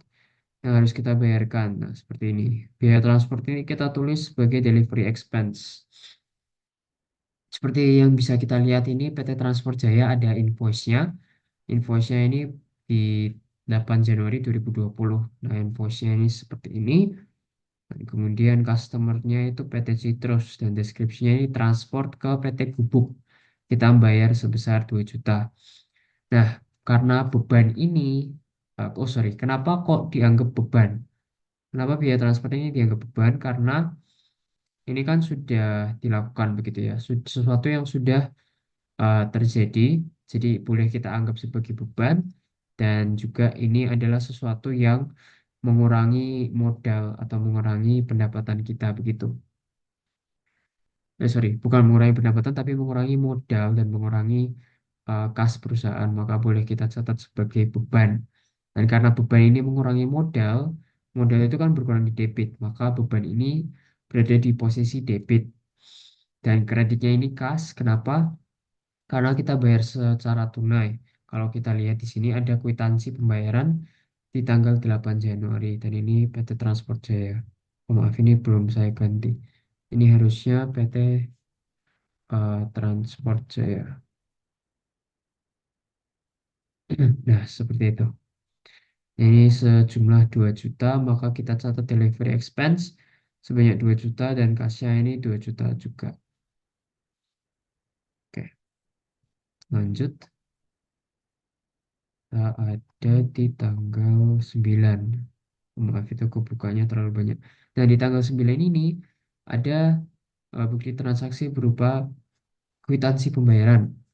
yang harus kita bayarkan. Nah, seperti ini. Biaya transport ini kita tulis sebagai delivery expense. Seperti yang bisa kita lihat ini PT Transport Jaya ada invoice-nya. Invoice-nya ini di 8 Januari 2020. Nah, invoice-nya ini seperti ini. Dan kemudian customer-nya itu PT Citrus dan deskripsinya ini transport ke PT Gubuk. Kita bayar sebesar 2 juta. Nah, karena beban ini, oh sorry, kenapa kok dianggap beban? Kenapa biaya transport ini dianggap beban? Karena ini kan sudah dilakukan begitu ya, sesuatu yang sudah terjadi, jadi boleh kita anggap sebagai beban, dan juga ini adalah sesuatu yang mengurangi modal atau mengurangi pendapatan kita begitu. Sorry, bukan mengurangi pendapatan, tapi mengurangi modal dan mengurangi kas perusahaan, maka boleh kita catat sebagai beban. Dan karena beban ini mengurangi modal, modal itu kan berkurang di debit, maka beban ini berada di posisi debit. Dan kreditnya ini kas, kenapa? Karena kita bayar secara tunai. Kalau kita lihat di sini ada kwitansi pembayaran di tanggal 8 Januari dan ini PT Transport Jaya. Oh, maaf ini belum saya ganti. Ini harusnya PT Transport Jaya. Nah, seperti itu. Ini sejumlah 2 juta, maka kita catat delivery expense sebanyak 2 juta dan kasnya ini 2 juta juga. Oke, lanjut. Kita ada di tanggal 9. Maaf itu kebukanya terlalu banyak. Nah, di tanggal 9 ini ada bukti transaksi berupa kwitansi pembayaran.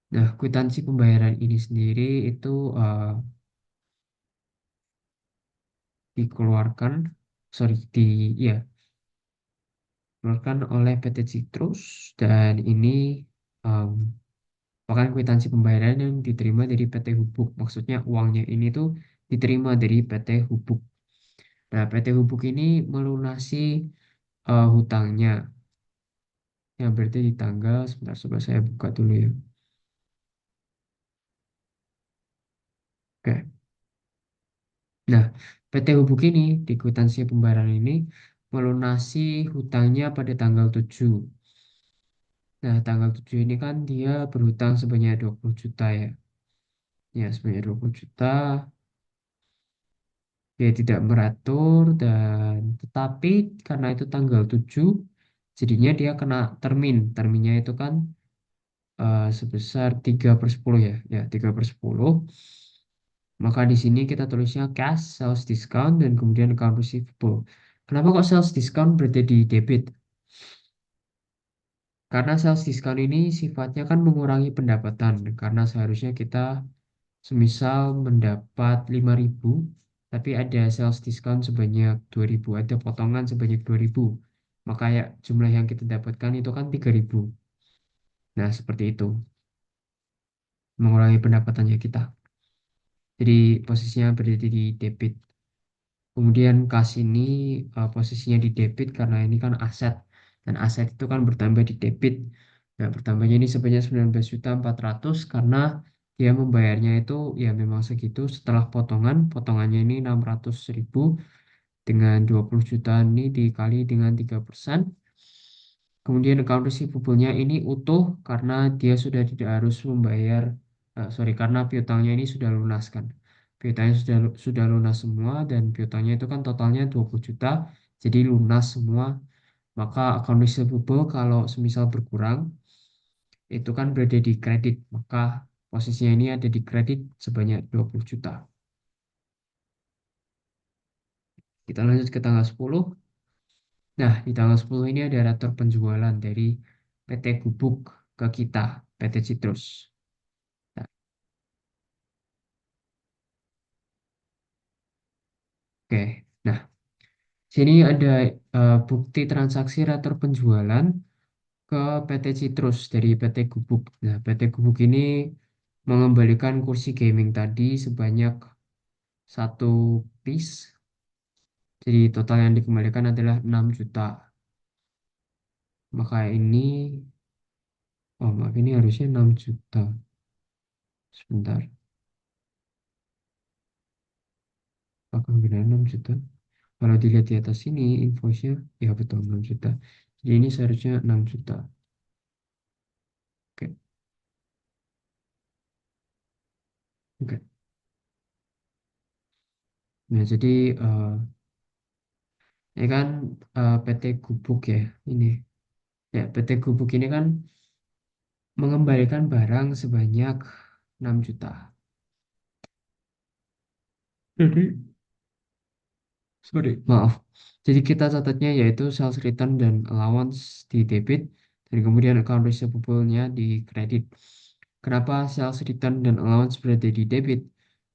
Nah, kwitansi pembayaran ini sendiri itu dikeluarkan, sorry, ya, dikeluarkan oleh PT Citrus dan ini um, bahkan kwitansi pembayaran yang diterima dari PT Hubuk. Maksudnya uangnya ini tuh diterima dari PT Hubuk. Nah, PT Hubuk ini melunasi hutangnya. Yang berarti di tanggal, sebentar coba saya buka dulu ya. Oke. Nah, PT Hubuk ini di kwitansi pembayaran ini melunasi hutangnya pada tanggal 7. Nah, tanggal 7 ini kan dia berhutang sebanyak 20 juta ya. Ya, sebanyak 20 juta. Dia tidak meratur dan tetapi karena itu tanggal 7 jadinya dia kena termin. Terminnya itu kan sebesar 3/10 ya. Ya, 3/10. Maka di sini kita tulisnya cash, sales discount, dan kemudian account receivable. Kenapa kok sales discount berada di debit? Karena sales discount ini sifatnya kan mengurangi pendapatan. Karena seharusnya kita semisal mendapat 5.000, tapi ada sales discount sebanyak 2.000, ada potongan sebanyak 2.000. Maka ya jumlah yang kita dapatkan itu kan 3.000. Nah, seperti itu. mengurangi pendapatannya kita. Jadi posisinya berada di debit. Kemudian kas ini posisinya di debit karena ini kan aset dan aset itu kan bertambah di debit. Nah, bertambahnya ini sebanyak 19.400.000 karena dia membayarnya itu ya memang segitu setelah potongan. Potongannya ini 600.000 dengan 20 juta ini dikali dengan 3%. Kemudian account receivable-nya ini utuh karena dia sudah tidak harus membayar, sorry, karena piutangnya ini sudah lunas kan. Piutangnya sudah lunas semua dan piutangnya itu kan totalnya 20 juta, jadi lunas semua. Maka account receivable kalau semisal berkurang, itu kan berada di kredit. Maka posisinya ini ada di kredit sebanyak 20 juta. Kita lanjut ke tanggal 10. Nah, di tanggal 10 ini ada rator penjualan dari PT Gubuk ke kita, PT Citrus. Nah, oke. Nah, sini ada bukti transaksi rator penjualan ke PT Citrus dari PT Gubuk. Nah, PT Gubuk ini mengembalikan kursi gaming tadi sebanyak satu piece. Jadi total yang dikembalikan adalah 6 juta. Maka ini, oh maaf ini harusnya 6 juta. Sebentar, apakah benar 6 juta? Kalau dilihat di atas sini invoice-nya, ya betul 6 juta. Jadi ini seharusnya 6 juta. Oke, oke. Nah, jadi ini kan PT Gubuk ya, ini. Ya, PT Gubuk ini kan mengembalikan barang sebanyak 6 juta. Jadi, sorry, maaf. Jadi kita catatnya yaitu sales return dan allowance di debit, dan kemudian account receivable-nya di kredit. Kenapa sales return dan allowance berada di debit?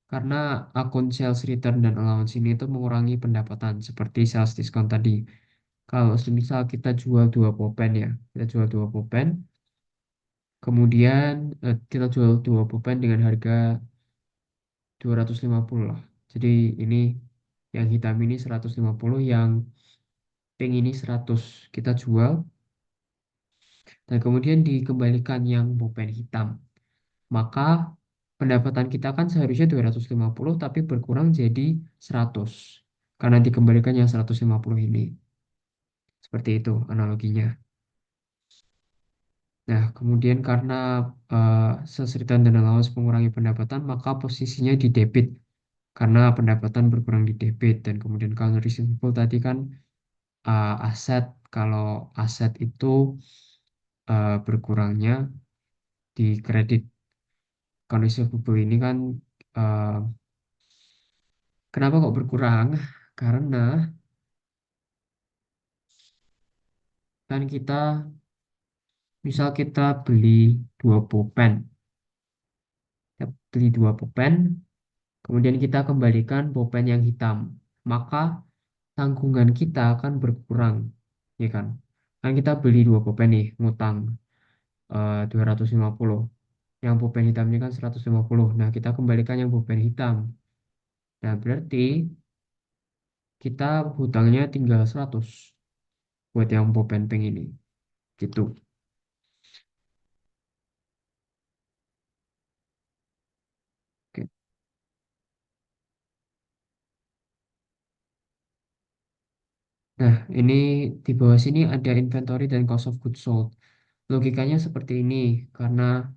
Karena akun sales return dan allowance ini itu mengurangi pendapatan seperti sales discount tadi. Kalau semisal kita jual dua pulpen ya, kita jual dua pulpen, kemudian kita jual dua pulpen dengan harga 250 lah. Jadi ini yang hitam ini 150, yang pink ini 100 kita jual, dan kemudian dikembalikan yang pulpen hitam. Maka pendapatan kita kan seharusnya 250 tapi berkurang jadi 100 karena dikembalikan yang 150 ini. Seperti itu analoginya. Nah, kemudian karena uh, seseritan dan allowance mengurangi pendapatan, maka posisinya di debit karena pendapatan berkurang di debit. Dan kemudian kalau receivable tadi kan aset, kalau aset itu berkurangnya di kredit. Kalau receivable ini kan uh, kenapa kok berkurang? Karena kan kita misal kita beli dua pulpen, kita beli dua pulpen, kemudian kita kembalikan pulpen yang hitam, maka tanggungan kita akan berkurang, ya kan? Kan kita beli dua pulpen nih, ngutang 250. Yang pulpen hitam ini kan 150. Nah, kita kembalikan yang pulpen hitam. Nah, berarti kita hutangnya tinggal 100 buat yang pulpen pink ini. Gitu. Oke. Nah, ini di bawah sini ada inventory dan cost of goods sold. Logikanya seperti ini, karena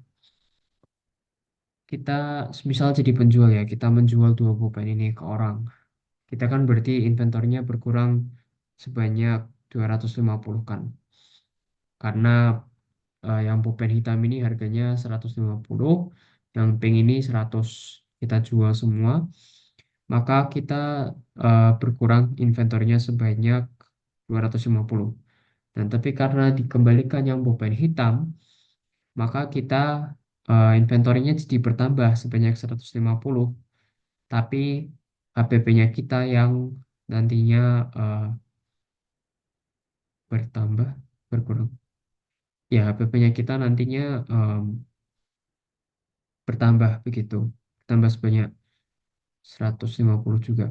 kita misal jadi penjual ya, kita menjual dua pulpen ini ke orang. Kita kan berarti inventornya berkurang sebanyak 250 kan. Karena yang pulpen hitam ini harganya 150, yang pink ini 100. Kita jual semua, maka kita berkurang inventornya sebanyak 250. Dan tapi karena dikembalikan yang pulpen hitam, maka kita inventorinya jadi bertambah sebanyak 150, tapi HPP-nya kita yang nantinya eh, bertambah, berkurang. Ya, HPP-nya kita nantinya bertambah begitu. Bertambah sebanyak 150 juga.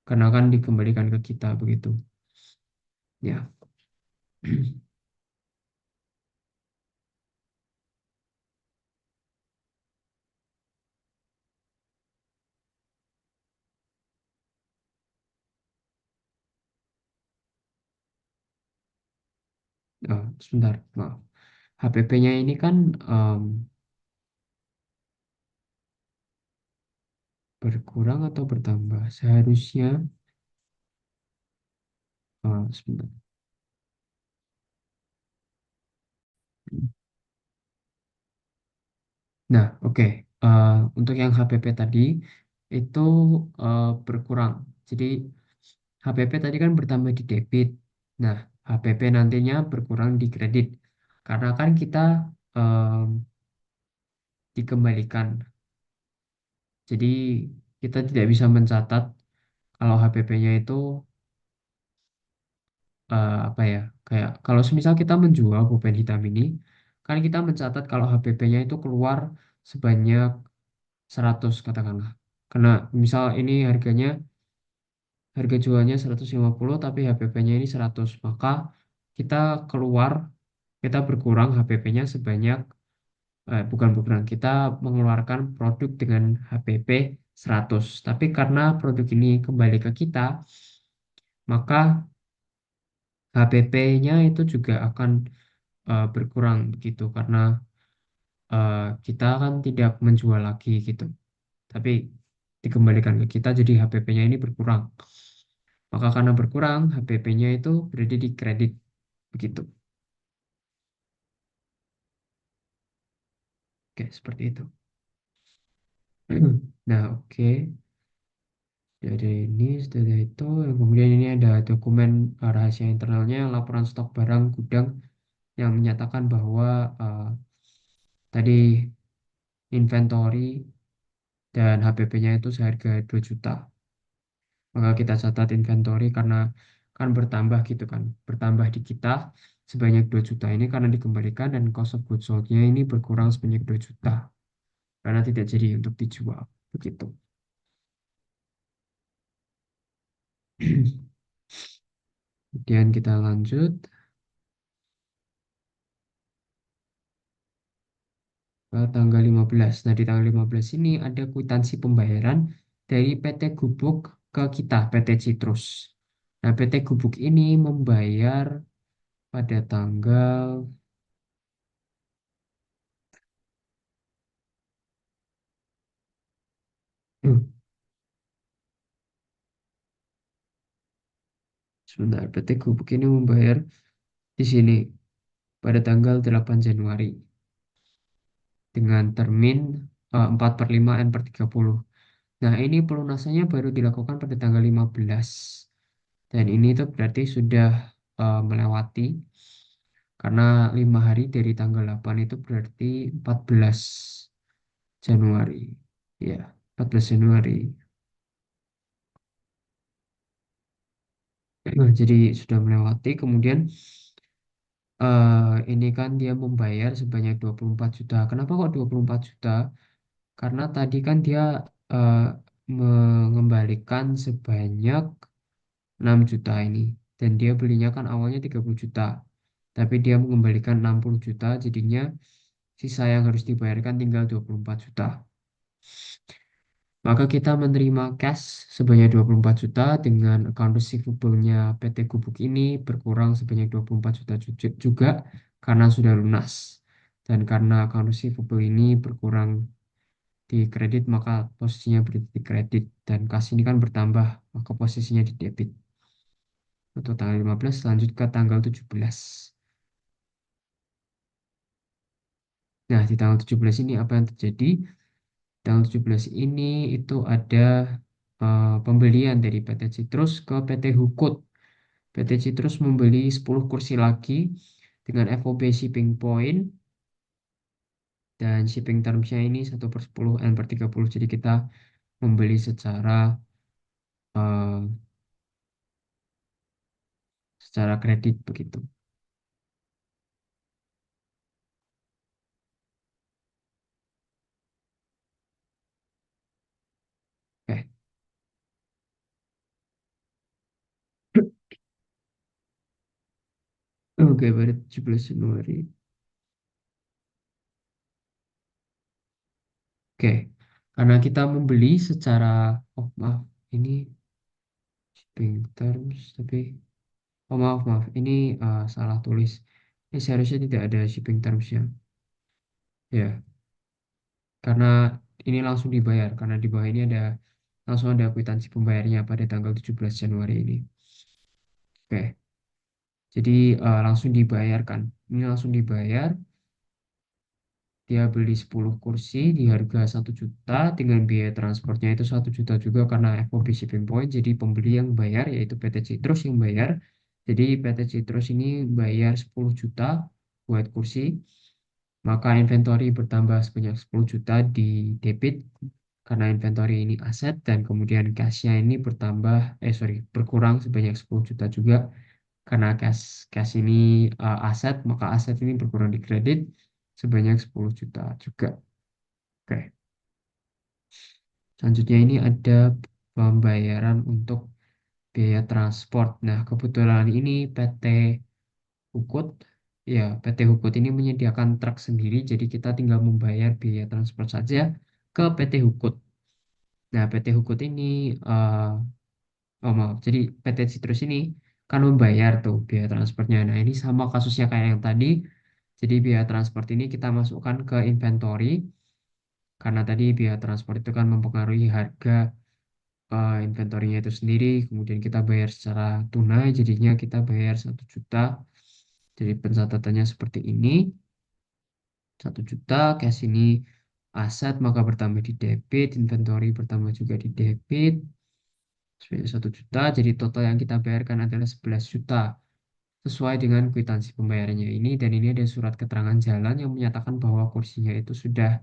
Karena kan dikembalikan ke kita begitu. Ya. Sebentar, maaf. HPP-nya ini kan em, berkurang atau bertambah? Seharusnya, sebentar. Nah, oke. Untuk yang HPP tadi itu berkurang. Jadi HPP tadi kan bertambah di debit. Nah, HPP nantinya berkurang di kredit. Karena kan kita em, dikembalikan. Jadi kita tidak bisa mencatat kalau HPP-nya itu apa ya? Kayak kalau semisal kita menjual pulpen hitam ini, kan kita mencatat kalau HPP-nya itu keluar sebanyak 100 katakanlah. Karena misal ini harga jualnya 150 tapi HPP-nya ini 100, maka kita keluar kita berkurang HPP-nya sebanyak bukan berkurang, kita mengeluarkan produk dengan HPP 100. Tapi karena produk ini kembali ke kita, maka HPP-nya itu juga akan berkurang begitu karena kita kan tidak menjual lagi gitu. Tapi dikembalikan ke kita jadi HPP-nya ini berkurang. Maka karena berkurang, HPP-nya itu berada di kredit begitu. Oke, seperti itu. Nah, oke. Dari ini, setelah itu, kemudian ini ada dokumen rahasia internalnya, laporan stok barang gudang yang menyatakan bahwa tadi inventory dan HPP-nya itu seharga 2 juta. Maka kita catat inventory karena kan bertambah gitu kan. Bertambah di kita sebanyak 2 juta ini karena dikembalikan dan cost of goods sold-nya ini berkurang sebanyak 2 juta. Karena tidak jadi untuk dijual. Begitu. Kemudian kita lanjut ke tanggal 15. Nah, di tanggal 15 ini ada kwitansi pembayaran dari PT Gubuk ke kita, PT Citrus. Nah, PT Gubuk ini membayar pada tanggal sebentar, PT Gubuk ini membayar di sini pada tanggal 8 Januari dengan termin 4/5 N/30. Nah, ini pelunasannya baru dilakukan pada tanggal 15. Dan ini itu berarti sudah melewati karena 5 hari dari tanggal 8 itu berarti 14 Januari. Ya, 14 Januari. Nah, jadi sudah melewati. Kemudian ini kan dia membayar sebanyak 24 juta. Kenapa kok 24 juta? Karena tadi kan dia eh, mengembalikan sebanyak 6 juta ini. Dan dia belinya kan awalnya 30 juta. Tapi dia mengembalikan 60 juta, jadinya sisa yang harus dibayarkan tinggal 24 juta. Maka kita menerima cash sebanyak 24 juta dengan account receivable-nya PT Gubuk ini berkurang sebanyak 24 juta juga karena sudah lunas. Dan karena account receivable ini berkurang di kredit maka posisinya berada di kredit dan kas ini kan bertambah maka posisinya di debit untuk tanggal 15 lanjut ke tanggal 17. Nah, di tanggal 17 ini apa yang terjadi? Tanggal 17 ini itu ada pembelian dari PT Citrus ke PT Hukut. PT Citrus membeli 10 kursi lagi dengan FOB shipping point dan shipping termsnya ini 1/10 N/30. Jadi kita membeli eh, secara kredit begitu. Oke, pada 17 Januari. Oke, karena kita membeli secara, oh maaf, ini shipping terms, tapi, oh maaf, maaf, ini salah tulis. Ini seharusnya tidak ada shipping terms ya. Ya, karena ini langsung dibayar, karena di bawah ini ada, langsung ada kwitansi pembayarnya pada tanggal 17 Januari ini. Oke, jadi langsung dibayarkan. Ini langsung dibayar. Dia beli 10 kursi di harga 1 juta dengan biaya transportnya itu 1 juta juga karena FOB shipping point. Jadi pembeli yang bayar yaitu PT Citrus yang bayar. Jadi PT Citrus ini bayar 10 juta buat kursi. Maka inventory bertambah sebanyak 10 juta di debit karena inventory ini aset dan kemudian cashnya ini bertambah, sorry, berkurang sebanyak 10 juta juga karena cash ini aset, maka aset ini berkurang di kredit sebanyak 10 juta juga. Oke, selanjutnya ini ada pembayaran untuk biaya transport. Nah, kebetulan ini PT Hukut, ya PT Hukut ini menyediakan truk sendiri, jadi kita tinggal membayar biaya transport saja ke PT Hukut. Nah, PT Hukut ini, oh maaf, jadi PT Citrus ini kan membayar tuh biaya transportnya. Nah, ini sama kasusnya kayak yang tadi. Jadi biaya transport ini kita masukkan ke inventory, karena tadi biaya transport itu kan mempengaruhi harga inventorinya itu sendiri, kemudian kita bayar secara tunai, jadinya kita bayar 1 juta. Jadi pencatatannya seperti ini, 1 juta, cash ini aset maka bertambah di debit, inventory bertambah juga di debit, sebanyak 1 juta, jadi total yang kita bayarkan adalah 11 juta, sesuai dengan kwitansi pembayarannya ini, dan ini ada surat keterangan jalan yang menyatakan bahwa kursinya itu sudah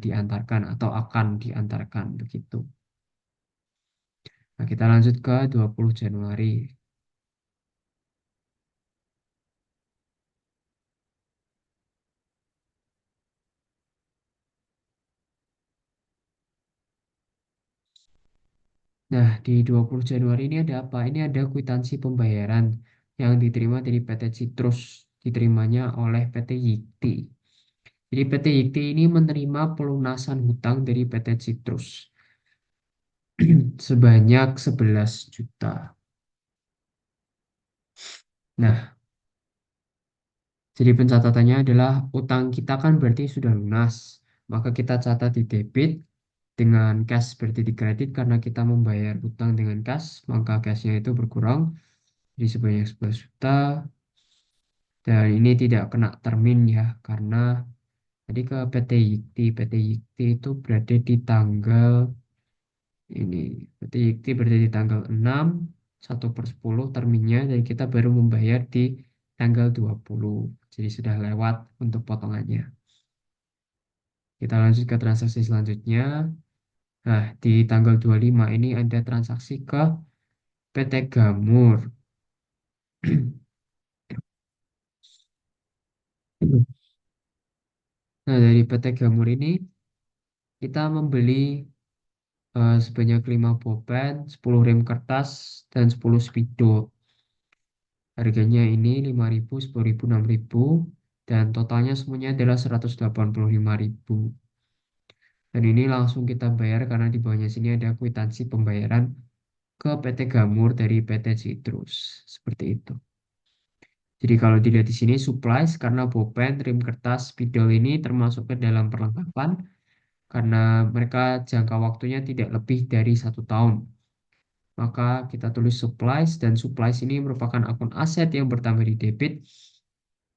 diantarkan atau akan diantarkan, begitu. Nah, kita lanjut ke 20 Januari. Nah, di 20 Januari ini ada apa? Ini ada kwitansi pembayaran yang diterima dari PT Citrus, diterimanya oleh PT Yikti. Jadi PT Yikti ini menerima pelunasan hutang dari PT Citrus sebanyak 11 juta. Nah, jadi pencatatannya adalah utang kita kan berarti sudah lunas. Maka kita catat di debit dengan cash berarti di kredit karena kita membayar utang dengan cash, maka cashnya itu berkurang jadi sebanyak 11 juta. Dan ini tidak kena termin ya, karena tadi ke PT Yikti. PT Yikti itu berada di tanggal ini. PT Yikti berada di tanggal 6, 1/10 terminnya, dan kita baru membayar di tanggal 20. Jadi sudah lewat untuk potongannya. Kita lanjut ke transaksi selanjutnya. Nah, di tanggal 25 ini ada transaksi ke PT Gamur. Nah, dari PT Gamur ini kita membeli sebanyak 5 pulpen, 10 rem kertas, dan 10 spidol. Harganya ini 5.000, 10.000, 6.000, dan totalnya semuanya adalah 185.000. Dan ini langsung kita bayar karena di bawahnya sini ada kwitansi pembayaran ke PT Gamur dari PT Citrus. Seperti itu. Jadi kalau dilihat di sini supplies karena pulpen, rem kertas, spidol ini termasuk ke dalam perlengkapan karena mereka jangka waktunya tidak lebih dari 1 tahun. Maka kita tulis supplies dan supplies ini merupakan akun aset yang bertambah di debit.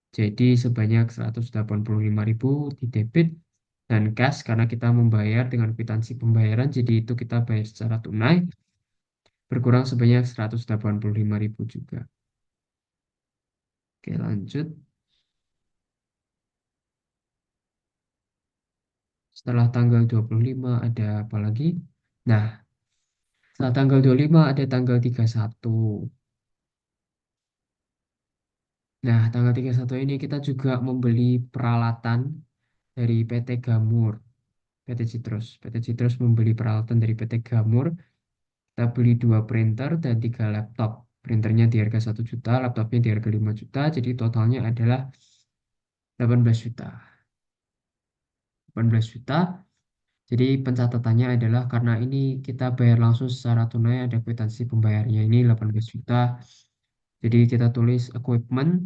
Jadi sebanyak 185.000 di debit dan cash karena kita membayar dengan kwitansi pembayaran. Jadi itu kita bayar secara tunai berkurang sebanyak 185.000 juga. Oke, lanjut. Setelah tanggal 25 ada apa lagi? Nah, setelah tanggal 25 ada tanggal 31. Nah, tanggal 31 ini kita juga membeli peralatan dari PT Gamur, PT Citrus. PT Citrus membeli peralatan dari PT Gamur. Kita beli 2 printer dan 3 laptop. Printernya di harga 1 juta, laptopnya di harga 5 juta, jadi totalnya adalah 18 juta. 18 juta. Jadi pencatatannya adalah karena ini kita bayar langsung secara tunai, ada kwitansi pembayarnya ini 18 juta. Jadi kita tulis equipment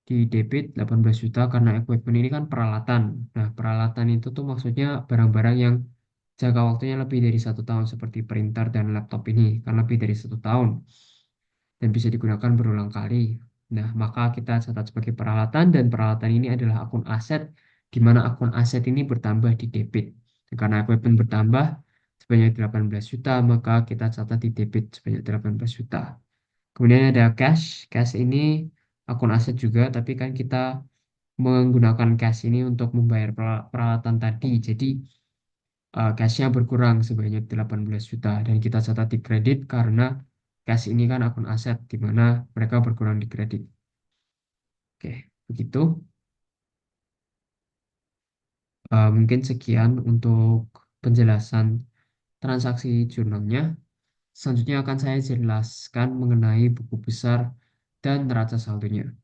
di debit 18 juta karena equipment ini kan peralatan. Nah, peralatan itu tuh maksudnya barang-barang yang jangka waktunya lebih dari 1 tahun seperti printer dan laptop ini kan lebih dari 1 tahun dan bisa digunakan berulang kali. Nah, maka kita catat sebagai peralatan dan peralatan ini adalah akun aset di mana akun aset ini bertambah di debit. Dan karena equipment bertambah sebanyak 18 juta, maka kita catat di debit sebanyak 18 juta. Kemudian ada cash. Cash ini akun aset juga, tapi kan kita menggunakan cash ini untuk membayar peralatan tadi. Jadi cashnya berkurang sebanyak 18 juta dan kita catat di kredit karena cash ini kan akun aset di mana mereka berkurang di kredit. Oke, begitu. Mungkin sekian untuk penjelasan transaksi jurnalnya. Selanjutnya akan saya jelaskan mengenai buku besar dan neraca saldonya.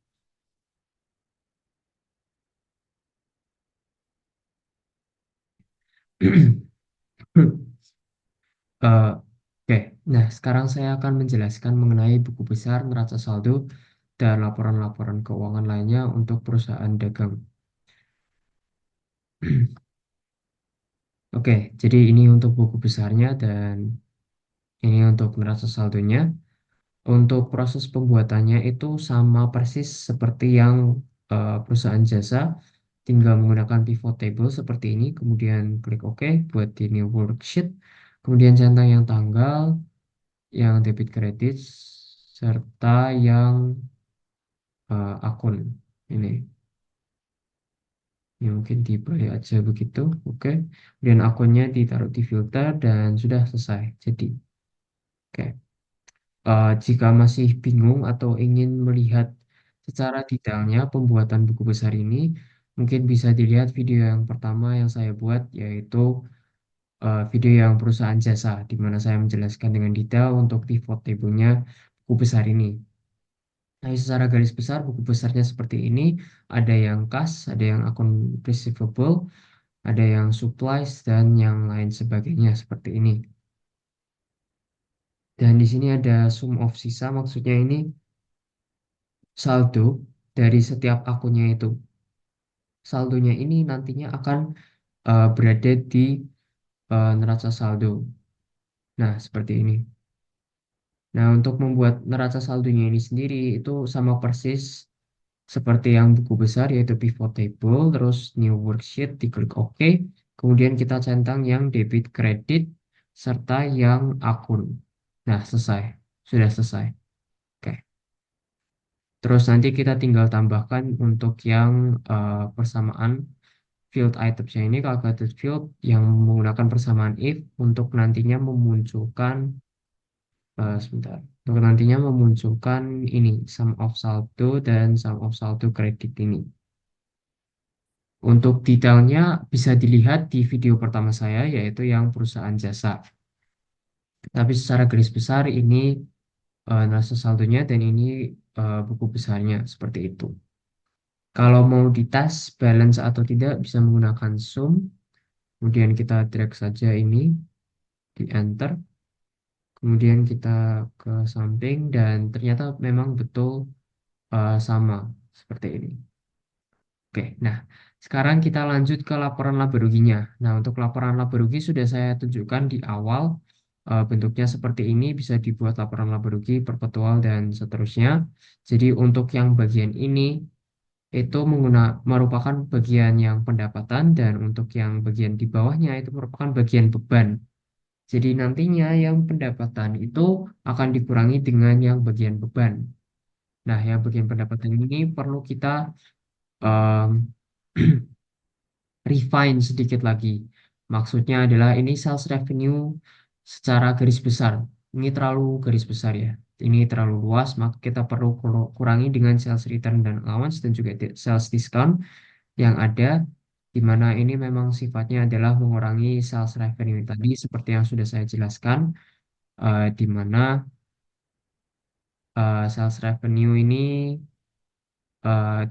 Oke, nah sekarang saya akan menjelaskan mengenai buku besar, neraca saldo, dan laporan-laporan keuangan lainnya untuk perusahaan dagang. Oke, jadi ini untuk buku besarnya dan ini untuk neraca saldonya. Untuk proses pembuatannya itu sama persis seperti yang perusahaan jasa, tinggal menggunakan pivot table seperti ini, kemudian klik OK buat di new worksheet, kemudian centang yang tanggal, yang debit kredit, serta yang akun ini. Ini mungkin dibalik aja begitu, oke. Kemudian akunnya ditaruh di filter dan sudah selesai. Jadi, oke. Jika masih bingung atau ingin melihat secara detailnya pembuatan buku besar ini, mungkin bisa dilihat video yang pertama yang saya buat, yaitu video yang perusahaan jasa, di mana saya menjelaskan dengan detail untuk pivot table-nya buku besar ini. Nah, secara garis besar, buku besarnya seperti ini. Ada yang kas, ada yang akun receivable, ada yang supplies, dan yang lain sebagainya seperti ini. Dan di sini ada sum of sisa, maksudnya ini saldo dari setiap akunnya itu. Saldonya ini nantinya akan berada di neraca saldo. Nah, seperti ini. Nah, untuk membuat neraca saldonya ini sendiri itu sama persis seperti yang buku besar yaitu pivot table, terus new worksheet, diklik OK, kemudian kita centang yang debit kredit serta yang akun. Nah, selesai. Sudah selesai. Oke. Terus nanti kita tinggal tambahkan untuk yang persamaan field itemsnya ini calculated field yang menggunakan persamaan if untuk nantinya memunculkan sebentar untuk nantinya memunculkan ini sum of saldo dan sum of saldo kredit ini. Untuk detailnya bisa dilihat di video pertama saya yaitu yang perusahaan jasa. Tapi secara garis besar ini neraca saldonya dan ini buku besarnya seperti itu. Kalau mau dites balance atau tidak bisa menggunakan sum. Kemudian kita drag saja ini di enter. Kemudian kita ke samping dan ternyata memang betul sama seperti ini. Oke, nah sekarang kita lanjut ke laporan laba ruginya. Nah, untuk laporan laba rugi sudah saya tunjukkan di awal. Bentuknya seperti ini bisa dibuat laporan laba rugi, perpetual, dan seterusnya. Jadi untuk yang bagian ini itu merupakan bagian yang pendapatan dan untuk yang bagian di bawahnya itu merupakan bagian beban. Jadi nantinya yang pendapatan itu akan dikurangi dengan yang bagian beban. Nah, yang bagian pendapatan ini perlu kita um, refine sedikit lagi. Maksudnya adalah ini sales revenue secara garis besar. Ini terlalu garis besar ya. Ini terlalu luas, maka kita perlu kurangi dengan sales return dan allowance dan juga sales discount yang ada di mana ini memang sifatnya adalah mengurangi sales revenue tadi seperti yang sudah saya jelaskan di mana sales revenue ini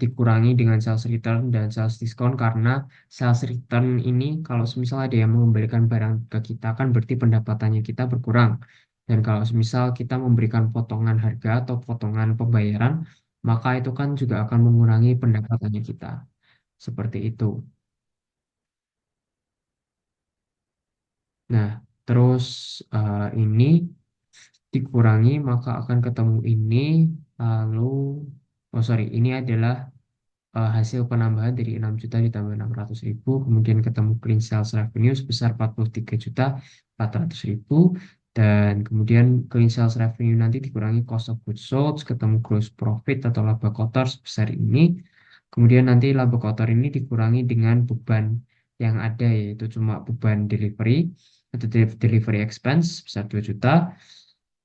dikurangi dengan sales return dan sales discount karena sales return ini kalau semisal ada yang memberikan barang ke kita kan berarti pendapatannya kita berkurang. Dan kalau semisal kita memberikan potongan harga atau potongan pembayaran, maka itu kan juga akan mengurangi pendapatannya kita. Seperti itu. Nah, terus ini dikurangi maka akan ketemu ini lalu oh sorry ini adalah hasil penambahan dari 6 juta ditambah 600.000 kemudian ketemu clean sales revenue sebesar 43.400.000 dan kemudian clean sales revenue nanti dikurangi cost of goods sold ketemu gross profit atau laba kotor sebesar ini kemudian nanti laba kotor ini dikurangi dengan beban yang ada yaitu cuma beban delivery atau delivery expense sebesar 2 juta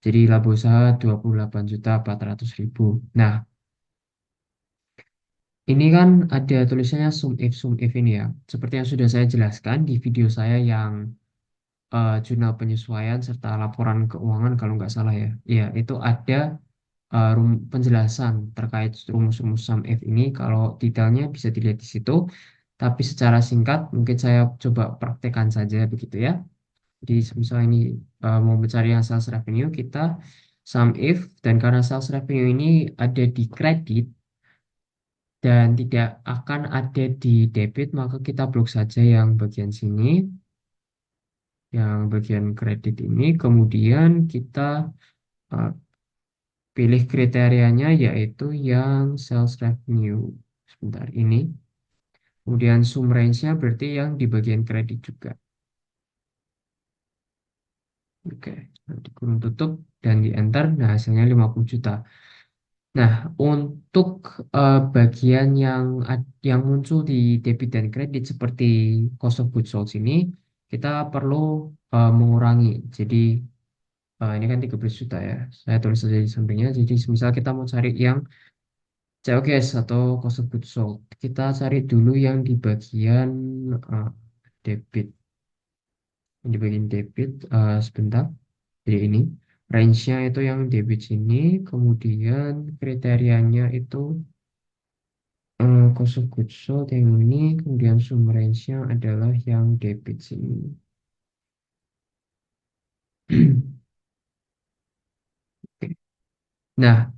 jadi laba usaha 28.400.000. Nah, ini kan ada tulisannya sum if ini ya. Seperti yang sudah saya jelaskan di video saya yang jurnal penyesuaian serta laporan keuangan kalau nggak salah ya. Ya, itu ada penjelasan terkait rumus-rumus sum if ini. Kalau detailnya bisa dilihat di situ. Tapi secara singkat mungkin saya coba praktekkan saja begitu ya. Jadi misalnya ini mau mencari yang sales revenue kita sum if dan karena sales revenue ini ada di kredit dan tidak akan ada di debit maka kita blok saja yang bagian sini yang bagian kredit ini kemudian kita uh, pilih kriterianya yaitu yang sales revenue sebentar ini kemudian sum range-nya berarti yang di bagian kredit juga oke nanti kurung tutup dan di enter nah hasilnya 50 juta. Nah, untuk bagian yang muncul di debit dan kredit seperti cost of goods sold ini, kita perlu mengurangi. Jadi, ini kan 13 juta ya. Saya tulis saja di sampingnya. Jadi, misal kita mau cari yang COGS atau cost of goods sold, kita cari dulu yang di bagian eh, debit. Di bagian debit, sebentar. Jadi ini, range-nya itu yang debit sini, kemudian kriterianya itu cost of goods sold yang ini, kemudian sum range-nya adalah yang debit sini. Oke. Nah,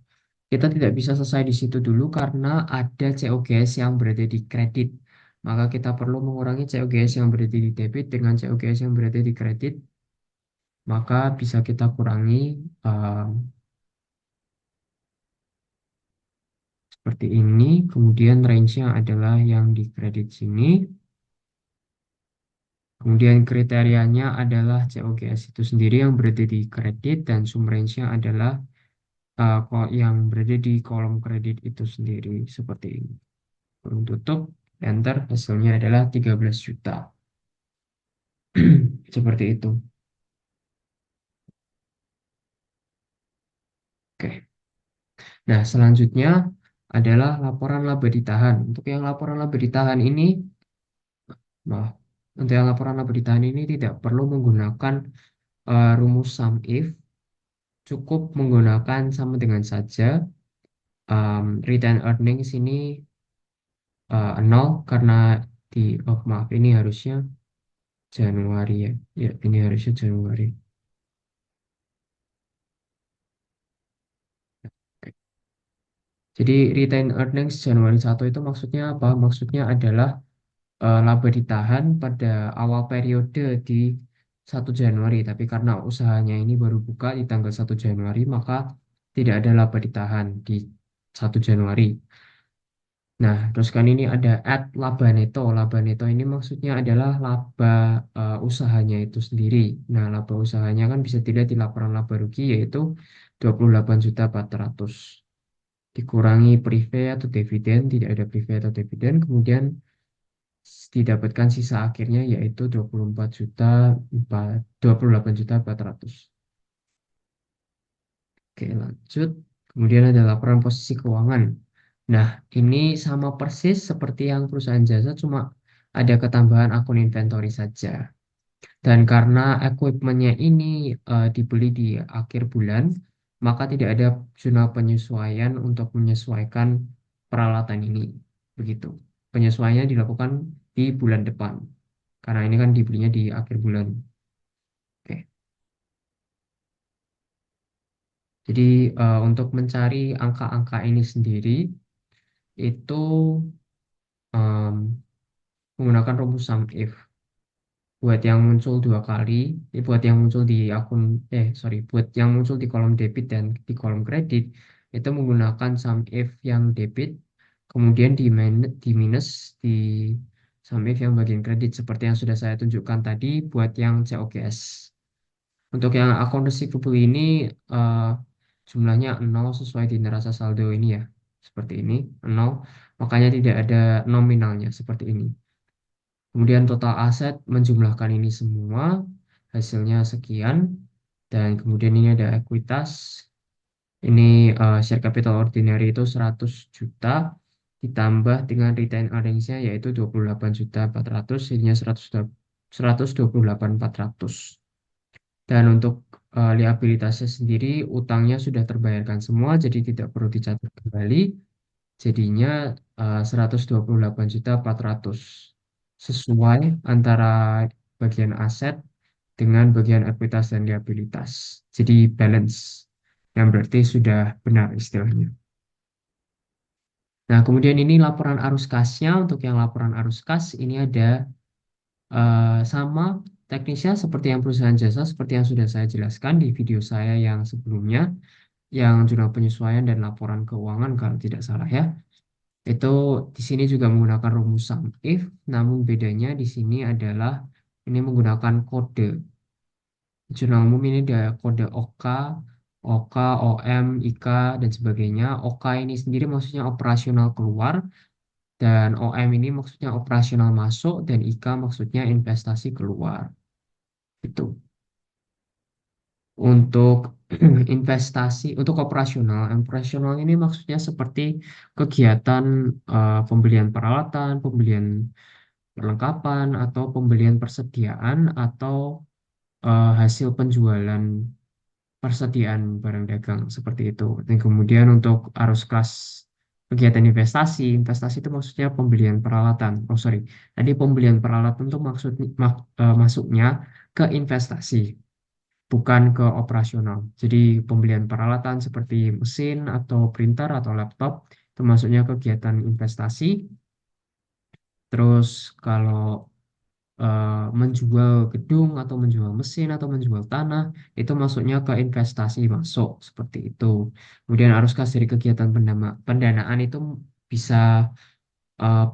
kita tidak bisa selesai di situ dulu karena ada COGS yang berada di kredit. Maka kita perlu mengurangi COGS yang berada di debit dengan COGS yang berada di kredit. Maka bisa kita kurangi um, seperti ini. Kemudian range-nya adalah yang di kredit sini. Kemudian kriterianya adalah COGS itu sendiri yang berada di kredit dan sum range-nya adalah yang berada di kolom kredit itu sendiri seperti ini. Kurung tutup, enter, hasilnya adalah 13 juta. Seperti itu. Oke. Nah, selanjutnya adalah laporan laba ditahan. Untuk yang laporan laba ditahan ini, nah, untuk yang laporan laba ditahan ini tidak perlu menggunakan rumus sum if, cukup menggunakan sama dengan saja return earnings ini nol karena di oh maaf ini harusnya Januari ya. Ya, ini harusnya Januari. Oke. Jadi retain earnings Januari 1 itu maksudnya apa? Maksudnya adalah laba ditahan pada awal periode di 1 Januari. Tapi karena usahanya ini baru buka di tanggal 1 Januari, maka tidak ada laba ditahan di 1 Januari. Nah, terus kan ini ada add laba neto. Laba neto ini maksudnya adalah laba usahanya itu sendiri. Nah, laba usahanya kan bisa dilihat di laporan laba rugi yaitu 28.400 dikurangi prive atau dividen, tidak ada prive atau dividen, kemudian didapatkan sisa akhirnya yaitu 28.400. Oke, lanjut. Kemudian ada laporan posisi keuangan. Nah, ini sama persis seperti yang perusahaan jasa, cuma ada ketambahan akun inventory saja. Dan karena equipmentnya ini dibeli di akhir bulan, maka tidak ada jurnal penyesuaian untuk menyesuaikan peralatan ini. Begitu. Penyesuaiannya dilakukan di bulan depan, karena ini kan dibelinya di akhir bulan. Oke. Jadi untuk mencari angka-angka ini sendiri itu em, menggunakan rumus sum if. Buat yang muncul dua kali, buat yang muncul di akun, sorry, buat yang muncul di kolom debit dan di kolom kredit, itu menggunakan sum if yang debit, kemudian di minus di sum if yang bagian kredit, seperti yang sudah saya tunjukkan tadi buat yang COGS. Untuk yang akun receivable ini, eh, jumlahnya 0 sesuai di neraca saldo ini ya, seperti ini, 0, makanya tidak ada nominalnya, seperti ini. Kemudian total aset menjumlahkan ini semua, hasilnya sekian. Dan kemudian ini ada ekuitas. Ini share capital ordinary itu 100 juta ditambah dengan retained earnings-nya yaitu 28.400, jadinya 128.400. Dan untuk liabilitasnya sendiri, utangnya sudah terbayarkan semua, jadi tidak perlu dicatat kembali. Jadinya 128.400 sesuai antara bagian aset dengan bagian ekuitas dan liabilitas. Jadi balance yang berarti sudah benar istilahnya. Nah, kemudian ini laporan arus kasnya. Untuk yang laporan arus kas ini ada sama teknisnya seperti yang perusahaan jasa, seperti yang sudah saya jelaskan di video saya yang sebelumnya, yang jurnal penyesuaian dan laporan keuangan kalau tidak salah ya. Itu di sini juga menggunakan rumus sum if, namun bedanya di sini adalah ini menggunakan kode. Jurnal umum ini ada kode OK, OK, OM, IK, dan sebagainya. OK ini sendiri maksudnya operasional keluar, dan OM ini maksudnya operasional masuk, dan IK maksudnya investasi keluar. Itu. Untuk investasi, untuk operasional ini maksudnya seperti kegiatan pembelian peralatan, pembelian perlengkapan, atau pembelian persediaan, atau hasil penjualan persediaan barang dagang seperti itu. Dan kemudian untuk arus kas kegiatan investasi, investasi itu maksudnya pembelian peralatan. Oh sorry, tadi pembelian peralatan itu masuknya ke investasi, bukan ke operasional. Jadi pembelian peralatan seperti mesin atau printer atau laptop itu masuknya kegiatan investasi. Terus kalau menjual gedung atau menjual mesin atau menjual tanah itu masuknya ke investasi masuk seperti itu. Kemudian arus kas dari kegiatan pendanaan itu bisa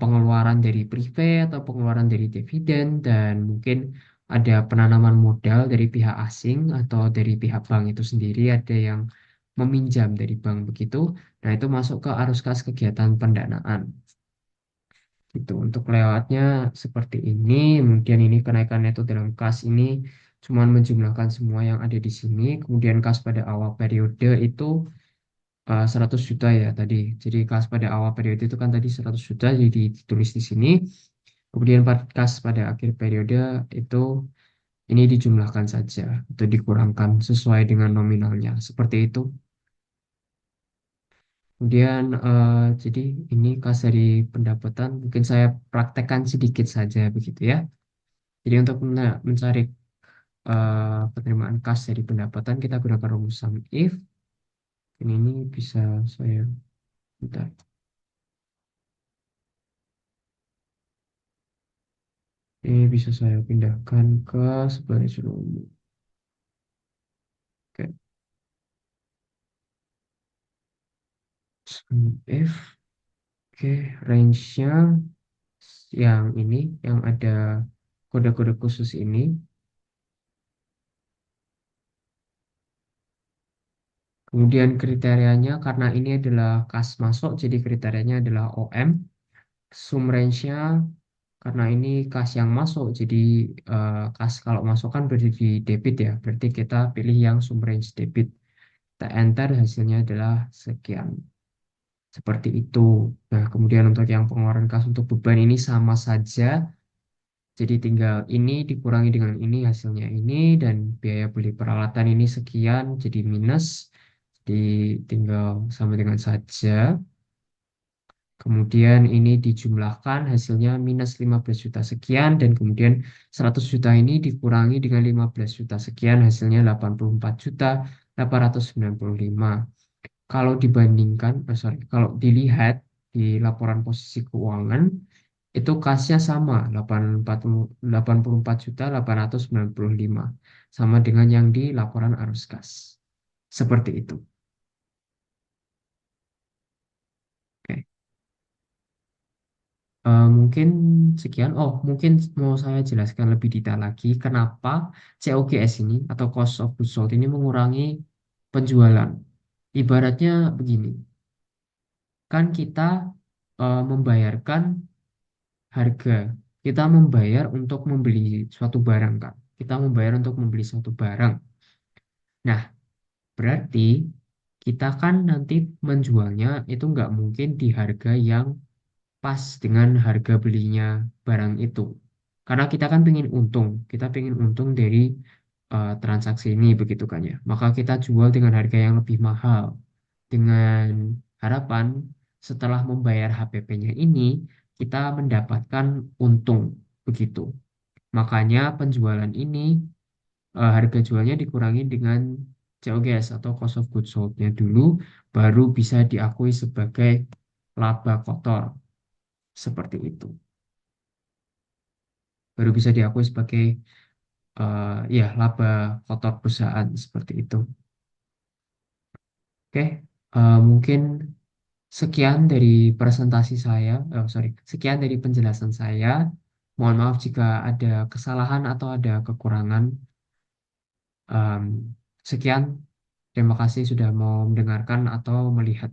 pengeluaran dari prive atau pengeluaran dari dividen, dan mungkin ada penanaman modal dari pihak asing atau dari pihak bank itu sendiri, ada yang meminjam dari bank begitu. Nah, itu masuk ke arus kas kegiatan pendanaan. Gitu. Untuk lewatnya seperti ini, kemudian ini kenaikan neto dalam kas ini cuma menjumlahkan semua yang ada di sini. Kemudian kas pada awal periode itu 100 juta ya tadi. Jadi kas pada awal periode itu kan tadi 100 juta, jadi ditulis di sini. Kemudian kas pada akhir periode itu ini dijumlahkan saja atau dikurangkan sesuai dengan nominalnya. Seperti itu. Kemudian jadi ini kas dari pendapatan mungkin saya praktekkan sedikit saja begitu ya. Jadi untuk mencari penerimaan kas dari pendapatan kita gunakan rumus sum if. Ini bisa saya bentar. Ini bisa saya pindahkan ke sebagai jurnal umum. Oke, sum if. Oke, range-nya yang ini yang ada kode-kode khusus ini. Kemudian kriterianya karena ini adalah kas masuk, jadi kriterianya adalah OM. Sum range-nya karena ini kas yang masuk, jadi kas kalau masuk kan berarti di debit ya, berarti kita pilih yang sum range debit. Kita enter, hasilnya adalah sekian. Seperti itu. Nah, kemudian untuk yang pengeluaran kas untuk beban ini sama saja. Jadi tinggal ini dikurangi dengan ini, hasilnya ini, dan biaya beli peralatan ini sekian, jadi minus. Tinggal sama dengan saja. Kemudian ini dijumlahkan hasilnya minus 15 juta sekian dan kemudian 100 juta ini dikurangi dengan 15 juta sekian hasilnya 84 juta 895. Kalau dibandingkan, kalau dilihat di laporan posisi keuangan itu kasnya sama 84 juta 895 sama dengan yang di laporan arus kas. Seperti itu. Oke. Mungkin sekian. Oh, mungkin mau saya jelaskan lebih detail lagi kenapa COGS ini atau cost of goods sold ini mengurangi penjualan. Ibaratnya begini, kan kita membayarkan harga, kita membayar untuk membeli suatu barang kan. Kita membayar untuk membeli suatu barang. Nah, berarti kita kan nanti menjualnya itu nggak mungkin di harga yang pas dengan harga belinya barang itu. Karena kita kan kita pengen untung dari transaksi ini begitu kan ya. Maka kita jual dengan harga yang lebih mahal. Dengan harapan setelah membayar HPP-nya ini, kita mendapatkan untung begitu. Makanya penjualan ini harga jualnya dikurangi dengan COGS atau cost of goods sold-nya dulu, baru bisa diakui sebagai laba kotor seperti itu. Baru bisa diakui sebagai ya laba kotor perusahaan seperti itu. Oke, mungkin sekian dari presentasi saya. Sekian dari penjelasan saya. Mohon maaf jika ada kesalahan atau ada kekurangan. Em, Sekian, terima kasih sudah mau mendengarkan atau melihat